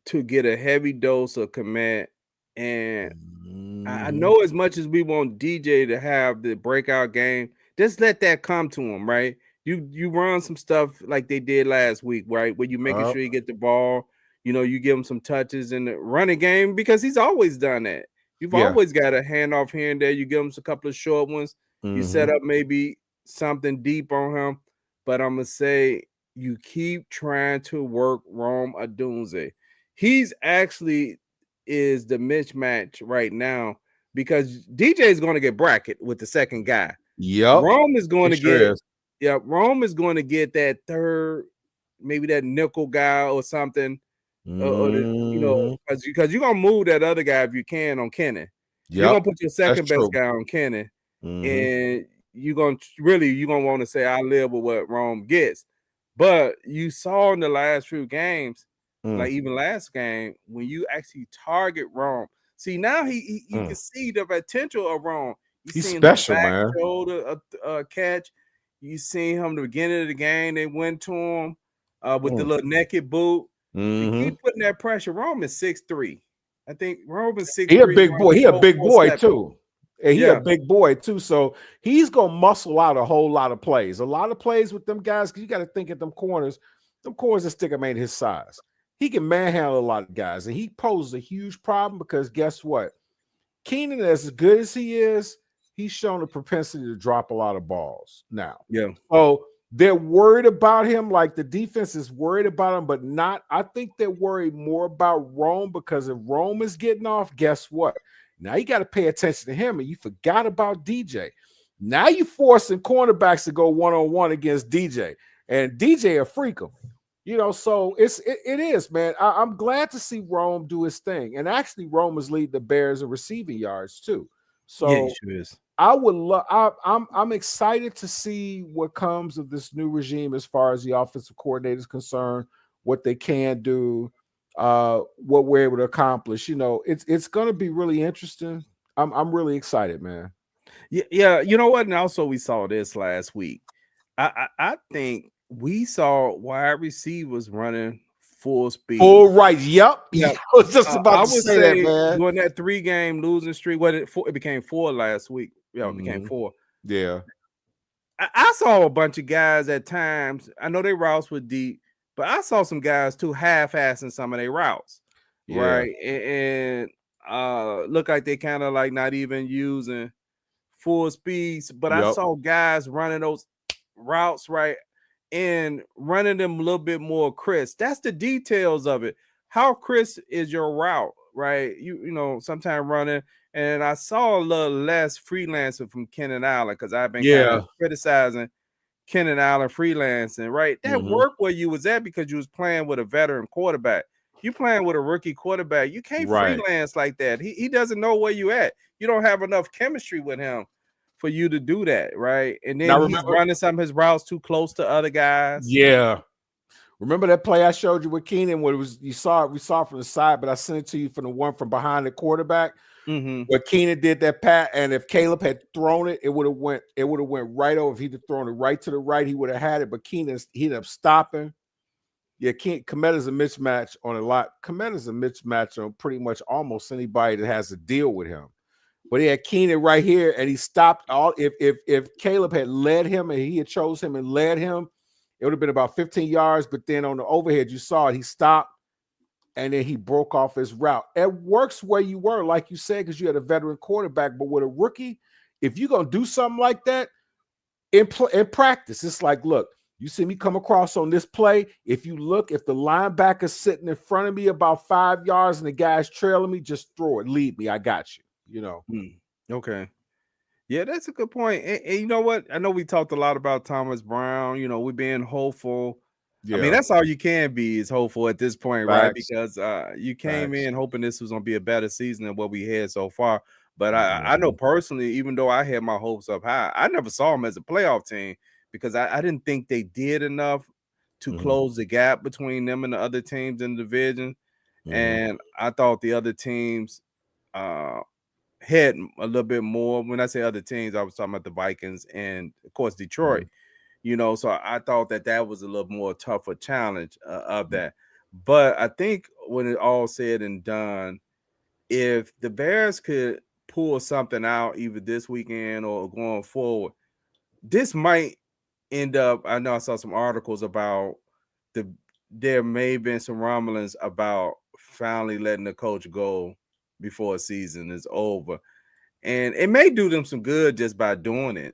to get a heavy dose of command. And I know as much as we want DJ to have the breakout game, just let that come to him, right? You run some stuff like they did last week, right? Where you making sure you get the ball, you give him some touches in the running game, because he's always done that. You've always got a handoff here and there. You give him a couple of short ones. You set up maybe something deep on him. But I'm gonna say you keep trying to work Rome Odunze. He's actually is the mismatch right now because DJ is going to get bracket with the second guy. Yep. Rome is going He to sure get is. yeah, Rome is going to get that third, maybe that nickel guy or something, or Mhm. because you're gonna move that other guy if you can on Kenny. You're Yep. gonna put your That's second best true. guy on Kenny, Mhm. and you're gonna want to say I live with what Rome gets. But you saw in the last few games, Mm, like even last game, when you actually target Rome. See now you mm. can see the potential of Rome. You He's seen the special, back man. shoulder catch. You seen him the beginning of the game. They went to him with the Mm. little naked boot. You Mhm. keep putting that pressure. Rome is 6'3". I think Rome is He a 6'3", big boy. running He a big boy 4.47. too. And he a Yeah, big boy too. So he's gonna muscle out a whole lot of plays. A lot of plays with them guys, because you got to think at them corners. Them corners that stick him ain't his size. He can manhandle a lot of guys, and he poses a huge problem because guess what? Keenan, as good as he is, he's shown a propensity to drop a lot of balls now. yeah, So they're worried about him, like the defense is worried about him, but not. I think they're worried more about Rome because if Rome is getting off, guess what? Now you got to pay attention to him, and you forgot about DJ. Now you forcing cornerbacks to go one-on-one against DJ, and DJ a freak of him. So it is, man. I'm glad to see Rome do his thing, and actually, Rome is leading the Bears in receiving yards too. yeah, he So sure is. I would love. I'm excited to see what comes of this new regime as far as the offensive coordinator is concerned, what they can do, what we're able to accomplish. It's going to be really interesting. I'm really excited, man. Yeah, yeah. You know what? And also, we saw this last week. I think we saw wide receivers running full speed. Full right. Yep. Yeah, I was just about I to would say that, say man. during that 3-game losing streak, what it became 4 last week. Yeah, it became Mhm. 4. Yeah. I saw a bunch of guys at times. I know they routes were deep, but I saw some guys too half-assing some of their routes, Yeah. right? And look like they kind of like not even using full speeds. But I Yep. saw guys running those routes right and running them a little bit more crisp. That's the details of it. How crisp is your route, right? Sometimes running. And I saw a little less freelancing from Kenan Allen because I've been kind of Yeah. criticizing Kenan Allen freelancing, right? That Hmm. worked where you was at because you was playing with a veteran quarterback. You playing with a rookie quarterback. You can't Right. freelance like that. He doesn't know where you at. You don't have enough chemistry with him for you to do that, right? And then Now he's remember. running some of his routes too close to other guys. Yeah. Remember that play I showed you with Keenan where it was we saw it from the side, but I sent it to you from the one from behind the quarterback Mm-hmm. where Keenan did that pat, and if Caleb had thrown it, it would have went right over. If he'd have thrown it right to the right, he would have had it. But he ended up stopping. Yeah, Kometa's a mismatch on a lot. Kometa's a mismatch on pretty much almost anybody that has to deal with him. But he had Keenan right here, and he stopped all. If Caleb had led him and he had chose him and led him, it would have been about 15 yards. But then on the overhead, you saw it. He stopped, and then he broke off his route. It works where you were, like you said, because you had a veteran quarterback. But with a rookie, if you're gonna do something like that in practice, it's like, look, you see me come across on this play. If you look, if the linebacker's sitting in front of me about 5 yards and the guy's trailing me, just throw it. Lead me. I got you. Okay. Yeah, that's a good point. And you know what? I know we talked a lot about Thomas Brown. We're being hopeful. I mean, Yeah. that's all you can be is hopeful at this point, right? Facts. Because you came Facts. in hoping this was going to be a better season than what we had so far. But I know Mhm. personally, even though I had my hopes up high, I never saw them as a playoff team because I didn't think they did enough to Mhm. close the gap between them and the other teams in the division. Mhm. And I thought the other teams uh, had a little bit more. When I say other teams, I was talking about the Vikings and, of course, Detroit. Mhm. So I thought that was a little more tougher challenge of that. But I think when it all said and done, if the Bears could pull something out either this weekend or going forward, this might end up. I know I saw some articles about there may have been some rumblings about finally letting the coach go before a season is over. And it may do them some good just by doing it.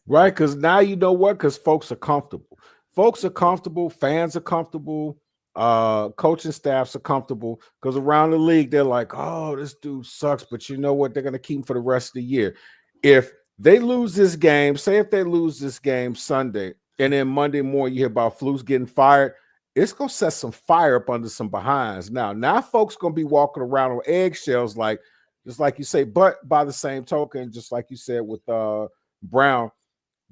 Right, because now you know what? Because folks are comfortable. Folks are comfortable, fans are comfortable, coaching staffs are comfortable because around the league they're like, oh, this dude sucks, but you know what? They're going to keep him for the rest of the year. If they lose this game, say if they lose this game Sunday, and then Monday morning you hear about Flus getting fired, it's gonna set some fire up under some behinds. Now folks gonna be walking around on eggshells, like just like you say. But by the same token, just like you said with Brown,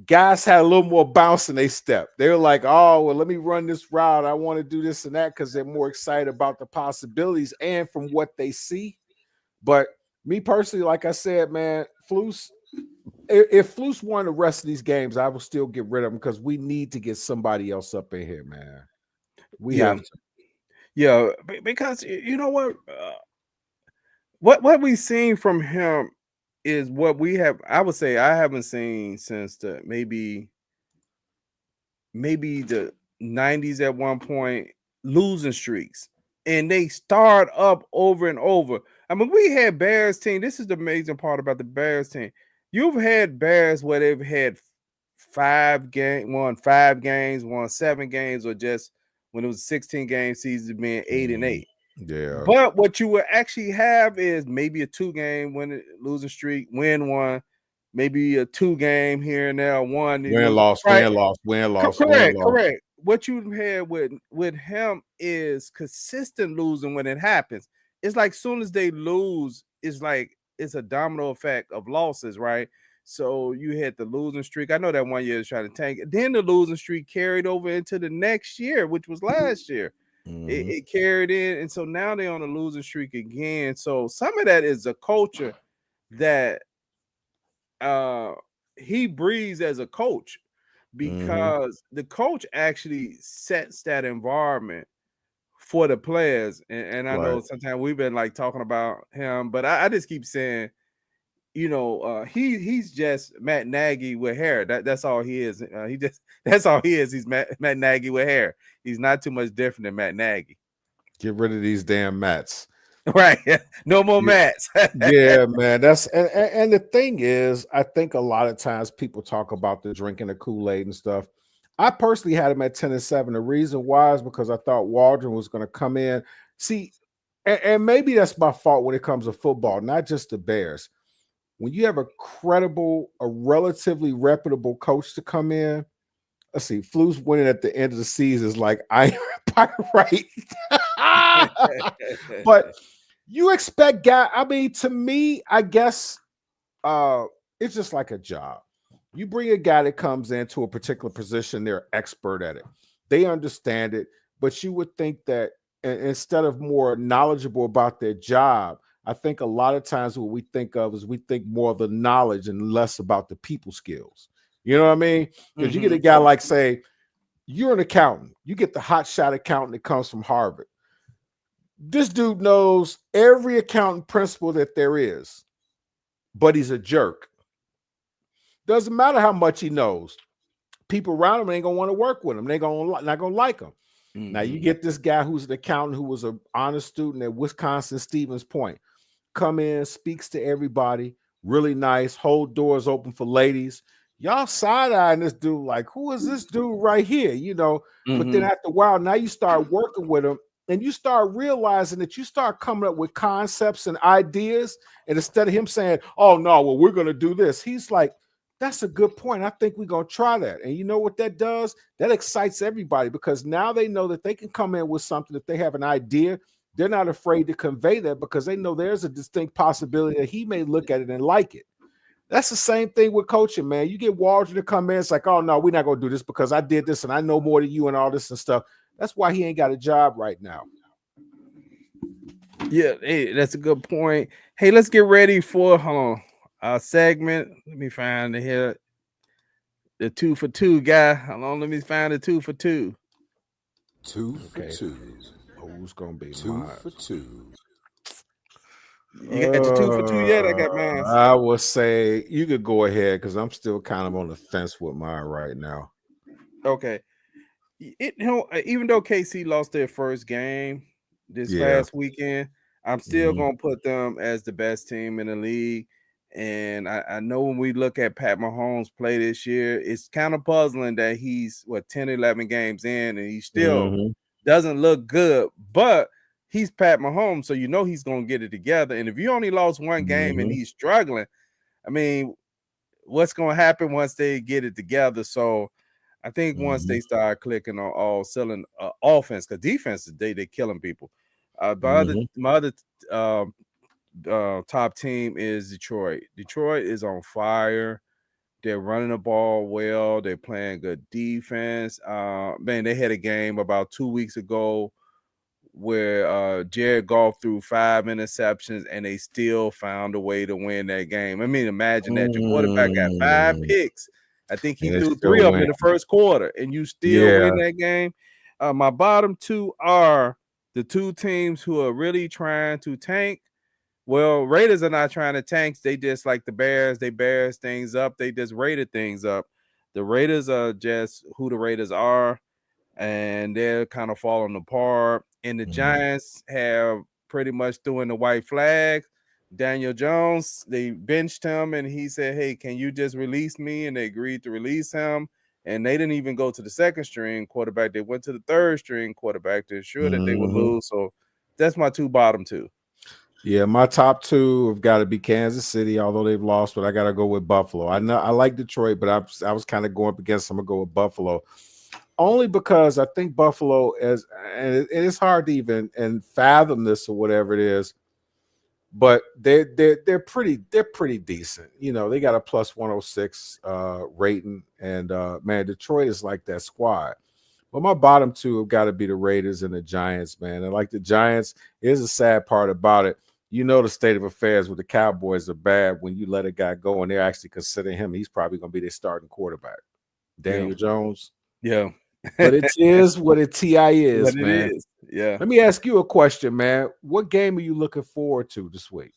guys had a little more bounce in their step. They were like, oh, well, let me run this route. I want to do this and that because they're more excited about the possibilities and from what they see. But me personally, like I said, man, Flus, if Flus won the rest of these games, I will still get rid of him because we need to get somebody else up in here, man. We Yeah, have to. yeah, because you know what we've seen from him is what we have. I would say I haven't seen since the maybe the 90s at one point, losing streaks. And they start up over and over. I mean, we had Bears team. This is the amazing part about the Bears team. You've had Bears where they've had won 5 games, won 7 games, or just when it was 16 game season being 8-8. Yeah. But what you will actually have is maybe a 2-game losing streak, win one, maybe a 2-game here and there, one you Win, lose. loss, Right. win, loss, win, loss, win, Correct, loss. correct. What you had with him is consistent losing when it happens. It's like soon as they lose, it's like it's a domino effect of losses, right? So you had the losing streak. I know that one year is trying to tank it. Then the losing streak carried over into the next year, which was last year. It carried in, and so now they're on a losing streak again. So some of that is a culture that uh he breathes as a coach, because the coach actually sets that environment for the players. And I Right. know sometimes we've been like talking about him, but I just keep saying, he's just Matt Nagy with hair. That's all he is. He just that's all he is. He's Matt Nagy with hair. He's not too much different than Matt Nagy. Get rid of these damn mats. Right. No more Mats. Yeah, man. That's and the thing is, I think a lot of times people talk about the drinking the Kool-Aid and stuff. I personally had him at 10-7. The reason why is because I thought Waldron was going to come in. See, and maybe that's my fault when it comes to football, not just the Bears. When you have a relatively reputable coach to come in, let's see, Flus winning at the end of the season is like Iron Pyrite. But you expect guy. I mean, to me, I guess it's just like a job. You bring a guy that comes into a particular position, they're expert at it. They understand it, but you would think that instead of more knowledgeable about their job, I think a lot of times what we think of is we think more of the knowledge and less about the people skills. You know what I mean? Because you get a guy like, say, you're an accountant, you get the hot shot accountant that comes from Harvard. This dude knows every accounting principle that there is, but he's a jerk. Doesn't matter how much he knows. People around him ain't gonna want to work with him. They not gonna like him. Now you get this guy who's an accountant who was an honest student at Wisconsin Stevens Point. Come in, speaks to everybody, really nice, hold doors open for ladies. Y'all side-eyeing this dude like, who is this dude right here? But then after a while, now you start working with him and you start realizing that you start coming up with concepts and ideas. And instead of him saying, oh, no, well, we're going to do this, he's like, that's a good point. I think we're going to try that. And you know what that does? That excites everybody because now they know that they can come in with something. If they have an idea, they're not afraid to convey that because they know there's a distinct possibility that he may look at it and like it. That's the same thing with coaching, man. You get Waldron to come in, it's like, oh, no, we're not going to do this because I did this and I know more than you and all this and stuff. That's why he ain't got a job right now. Yeah, hey, that's a good point. Hey, let's get ready for our segment. Let me find the 2 for 2 guy. Hold on, let me find the 2 for 2. 2 for 2. Who's gonna be 2 for 2? You got your 2 for 2 yet? I got mine. I would say you could go ahead because I'm still kind of on the fence with mine right now. Okay. Even though KC lost their first game this past weekend, I'm still gonna put them as the best team in the league. And I know when we look at Pat Mahomes play this year, it's kind of puzzling that he's 10, 11 games in and he still Mhm. doesn't look good, but he's Pat Mahomes, so you know he's gonna get it together. And if you only lost one game and Mhm. he's struggling, I mean, what's gonna happen once they get it together? So I think once Mhm. they start clicking on all selling offense, because defense they killing people. Mhm. My other um top team is Detroit. Detroit is on fire. They're running the ball well. They're playing good defense. Man, they had a game about 2 weeks ago where Jared Goff threw 5 interceptions and they still found a way to win that game. I mean, imagine that your quarterback got 5 Mm. picks. I think he And they threw still three of them win. in the first quarter, and you still win Yeah. that game. My bottom two are the two teams who are really trying to tank. Well, Raiders are not trying to tank. They just like the Bears. They Bears things up. They just rated things up. The Raiders are just who the Raiders are, and they're kind of falling apart. And the Mhm. Giants have pretty much doing the white flag. Daniel Jones, they benched him, and he said, "Hey, can you just release me?" And they agreed to release him. And they didn't even go to the second string quarterback. They went to the third string quarterback to ensure that they would Mhm. lose. So that's my two bottom two. Yeah, my top two have got to be Kansas City, although they've lost, but I got to go with Buffalo. I know I like Detroit, but I was kind of going up against them. I'm gonna go with Buffalo, only because I think Buffalo is, and it's hard to even and fathom this or whatever it is, but they're pretty decent. You know, they got a plus 106 rating, and man, Detroit is like that squad. Well, my bottom two have got to be the Raiders and the Giants, man. And like the Giants, here's the sad part about it. You know the state of affairs with the Cowboys are bad when you let a guy go and they're actually considering him. He's probably going to be their starting quarterback, Yeah. Daniel Jones. Yeah. But it is what a TI What is, it man. is. Yeah. Let me ask you a question, man. What game are you looking forward to this week?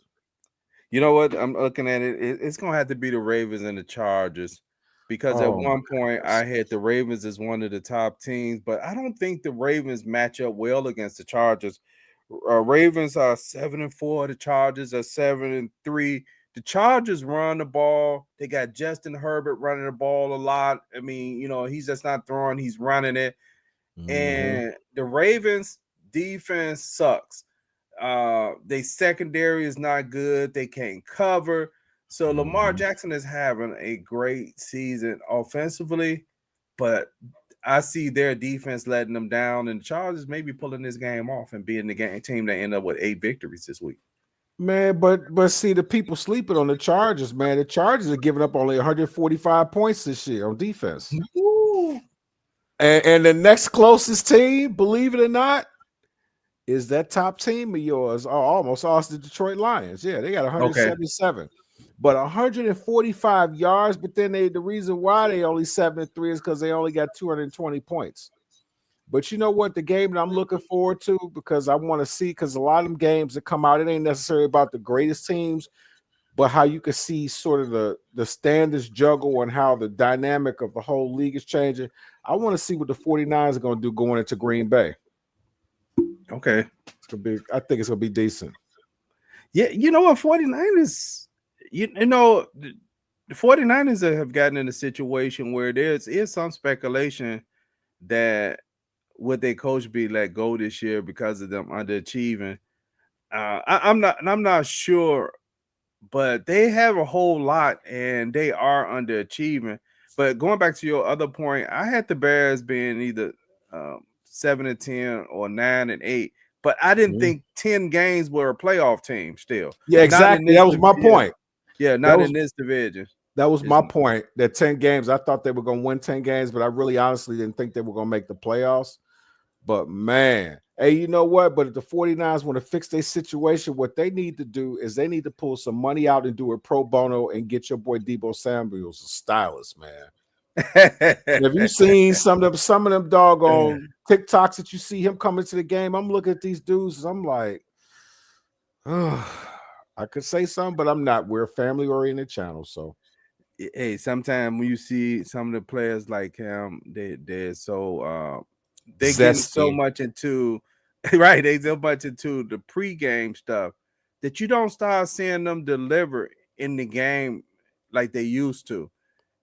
You know what? I'm looking at it. It's gonna have to be the Ravens and the Chargers because at Oh my one point I goodness. had the Ravens as one of the top teams, but I don't think the Ravens match up well against the Chargers. Ravens are 7-4. The Chargers are 7-3. The Chargers run the ball. They got Justin Herbert running the ball a lot. I mean, he's just not throwing; he's running it. Mm-hmm. And the Ravens defense sucks. They secondary is not good. They can't cover. So Lamar Mm-hmm. Jackson is having a great season offensively, but I see their defense letting them down, and the Chargers maybe pulling this game off and being the game team that end up with 8 victories this week. Man, but see the people sleeping on the Chargers, man. The Chargers are giving up only 145 points this year on defense. Ooh. And the next closest team, believe it or not, is that top team of yours, almost all the Detroit Lions. Yeah, they got Okay. 177, but 145 yards. But then the reason why they only 7-3 is because they only got 220 points. But you know what? The game that I'm looking forward to because I want to see because a lot of them games that come out, it ain't necessarily about the greatest teams, but how you can see sort of the standards juggle and how the dynamic of the whole league is changing. I want to see what the 49ers are going to do going into Green Bay. Okay. I think it's gonna be decent. Yeah, you know what? 49ers, the 49ers have gotten in a situation where is some speculation that would their coach be let go this year because of them underachieving. I'm not sure, but they have a whole lot and they are underachieving. But going back to your other point, I had the Bears being either 7-10 or 9-8, but I didn't Mhm. think 10 games were a playoff team still. Yeah, Not in exactly. this That was my yeah, point. yeah, That not was in this division. that was It's my point. That 10 games, I thought they were gonna win 10 games, but I really honestly didn't think they were gonna make the playoffs. But man, hey, you know what? But if the 49ers want to fix their situation, what they need to do is they need to pull some money out and do a pro bono and get your boy Debo Samuels a stylist, man. Have you seen some of them doggone TikToks that you see him coming to the game? I'm looking at these dudes, I'm like, I could say something, but I'm not. We're a family oriented channel, so Hey, sometimes when you see some of the players like him, they're so they getting so zesty. much into they so much into the pregame stuff that you don't start seeing them deliver in the game like they used to,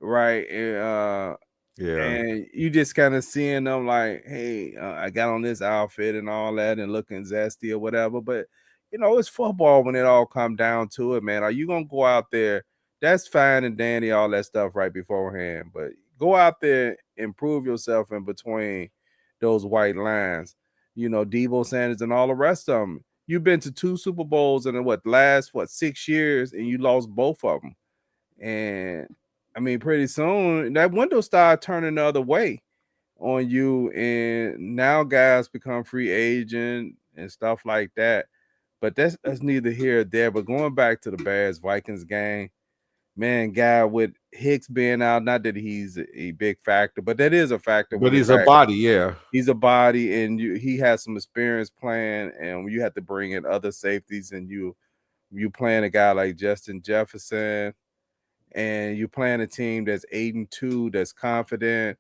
right? Yeah. And you just kind of seeing them like, hey, I got on this outfit and all that and looking zesty or whatever. But it's football when it all come down to it, man. Are you gonna go out there? That's fine and dandy, all that stuff right beforehand, but go out there and prove yourself in between those white lines. Debo Sanders and all the rest of them. You've been to 2 Super Bowls in last 6 years, and you lost both of them. And I mean, pretty soon that window started turning the other way on you, and now guys become free agent and stuff like that. But that's neither here or there. But going back to the Bears Vikings game, man, guy with Hicks being out, not that he's a big factor, but that is a factor But when he's it's a back. body, yeah. He's a body, and he has some experience playing, and you have to bring in other safeties, and you playing a guy like Justin Jefferson, and you playing a team that's 8-2, that's confident.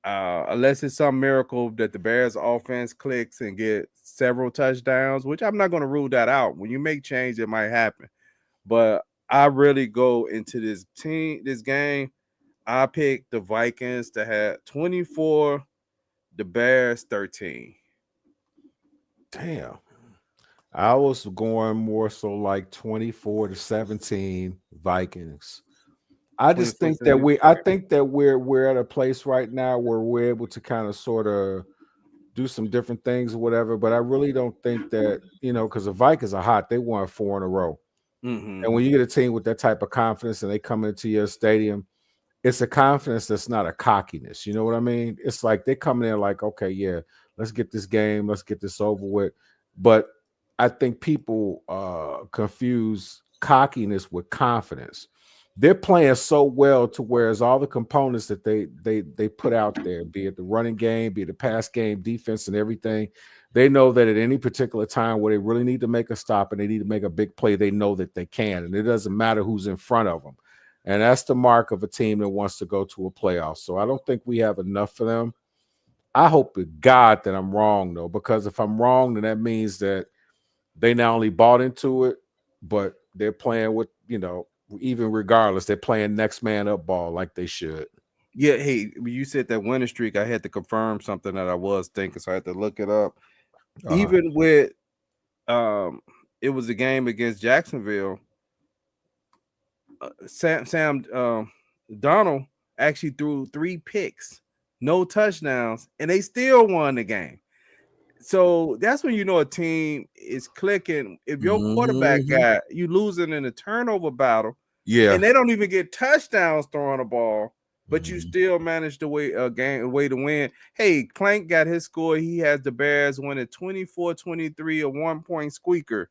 Unless it's some miracle that the Bears offense clicks and get several touchdowns, which I'm not going to rule that out. When you make change, it might happen. But I really go into this game. I pick the Vikings to have 24, the Bears 13. Damn. I was going more so like 24-17 Vikings. I just think that 24-17. I think that we're at a place right now where we're able to kind of sort of do some different things or whatever. But I really don't think that, because the Vikings are hot. They won 4 in a row. Mm-hmm. And when you get a team with that type of confidence and they come into your stadium, it's a confidence that's not a cockiness. You know what I mean? It's like they come in like, okay, yeah, let's get this game, let's get this over with. But I think people confuse cockiness with confidence. They're playing so well to whereas all the components that they put out there, be it the running game, be it the pass game, defense, and everything, they know that at any particular time where they really need to make a stop and they need to make a big play, they know that they can, and it doesn't matter who's in front of them. And that's the mark of a team that wants to go to a playoff. So I don't think we have enough for them. I hope to God that I'm wrong, though, because if I'm wrong, then that means that they not only bought into it, but they're playing with, even regardless, they're playing next man up ball like they should. Yeah, hey, you said that winning streak. I had to confirm something that I was thinking, so I had to look it up. Even with it was a game against Jacksonville. Sam Donald actually threw 3 picks, no touchdowns, and they still won the game. So that's when you know a team is clicking. If your quarterback got you losing in a turnover battle, Yeah. and they don't even get touchdowns throwing the ball, but you still manage to way to win. Hey, Plank got his score. He has the Bears winning 24-23, a 1-point squeaker.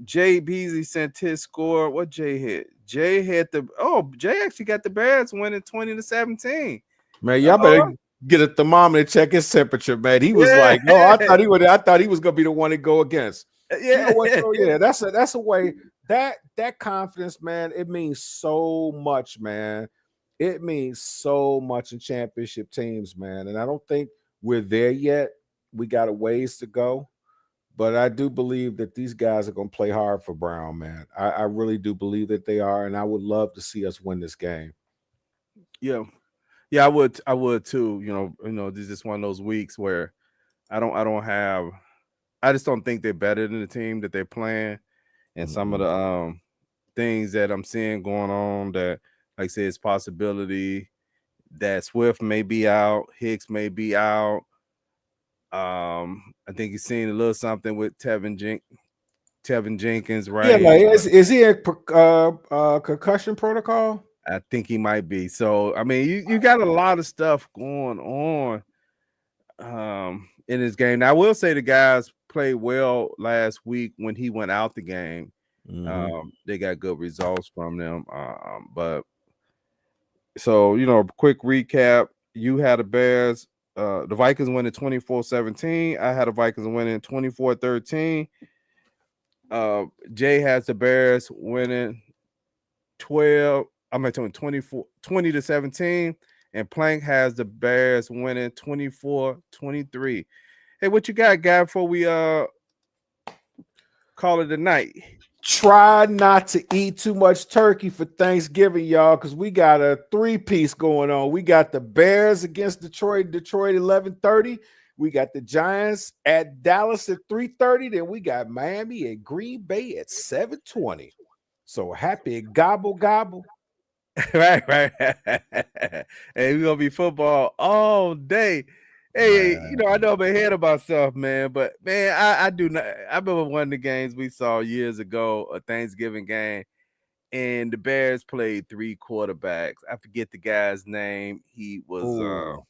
Jay Beasley sent his score. What Jay hit? Jay actually got the Bears winning 20-17. Man, y'all better get a thermometer, check his temperature, man. He was like, "No, I thought he was gonna be the one to go against." You know what? So yeah, that's a way that confidence, man. It means so much, man. It means so much in championship teams, man. And I don't think we're there yet. We got a ways to go. But I do believe that these guys are going to play hard for Brown, man. I really do believe that they are, and I would love to see us win this game. Yeah, I would too. This is just one of those weeks where I just don't think they're better than the team that they're playing, and some of the things that I'm seeing going on that, like I said, it's possibility that Swift may be out, Hicks may be out. I think he's seen a little something with Tevin Jenkins, right? Yeah, like is he a concussion protocol? I think he might be. So I mean, you got a lot of stuff going on in this game. Now I will say the guys played well last week when he went out the game. They got good results from them. But so quick recap. You had the Bears, the Vikings winning 24-17. I had the Vikings winning 24-13. Jay has the Bears winning 20-17, and Plank has the Bears winning 24-23. Hey, what you got, guy, before we call it a night? try not to eat too much turkey for Thanksgiving, y'all, because we got a 3-piece going on. We got the Bears against Detroit 11:30. We got the Giants at Dallas at 3:30. Then we got Miami at Green Bay at 7:20. So happy gobble gobble. Right. Hey, we're gonna be football all day. Hey, I know I'm ahead of myself, man, but man, I do not. I remember one of the games we saw years ago, a Thanksgiving game, and the Bears played 3 quarterbacks. I forget the guy's name. He was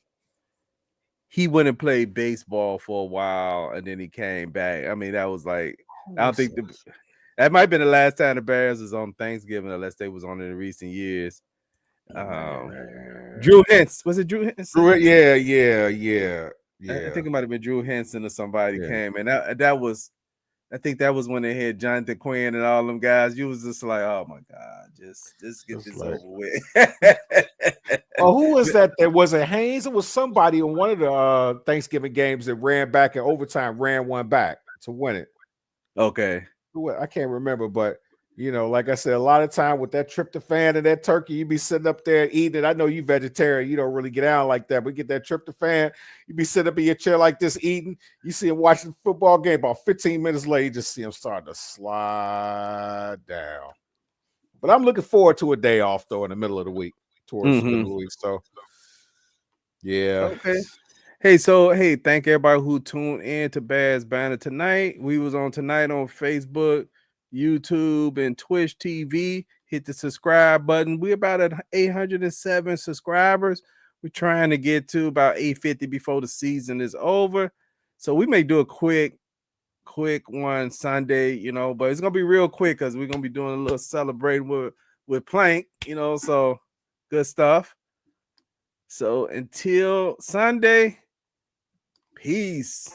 he went and played baseball for a while, and then he came back. I mean, that was like, I don't think that might have been the last time the Bears was on Thanksgiving, unless they was on in the recent years. Drew Henson. Was it Drew Henson? Yeah. I think it might have been Drew Henson or somebody came, and that was, I think that was when they had Jonathan Quinn and all them guys. You was just like, oh my God, just get this over with. Oh, who was that? There was a Haynes. It was somebody in one of the Thanksgiving games that ran back in overtime, ran one back to win it. Okay. I can't remember, but like I said, a lot of time with that tryptophan and that turkey, you be sitting up there eating it. I know you vegetarian, you don't really get out like that, but get that tryptophan, you be sitting up in your chair like this eating. You see him watching the football game. About 15 minutes later, you just see him starting to slide down. But I'm looking forward to a day off though in the middle of the week, towards the middle of the week. So yeah. Okay. Hey, thank everybody who tuned in to Bears Banter tonight. We was on tonight on Facebook, YouTube, and Twitch TV. Hit the subscribe button. We're about at 807 subscribers. We're trying to get to about 850 before the season is over. So we may do a quick one Sunday, but it's gonna be real quick because we're gonna be doing a little celebrating with Plank, so good stuff. So until Sunday, peace.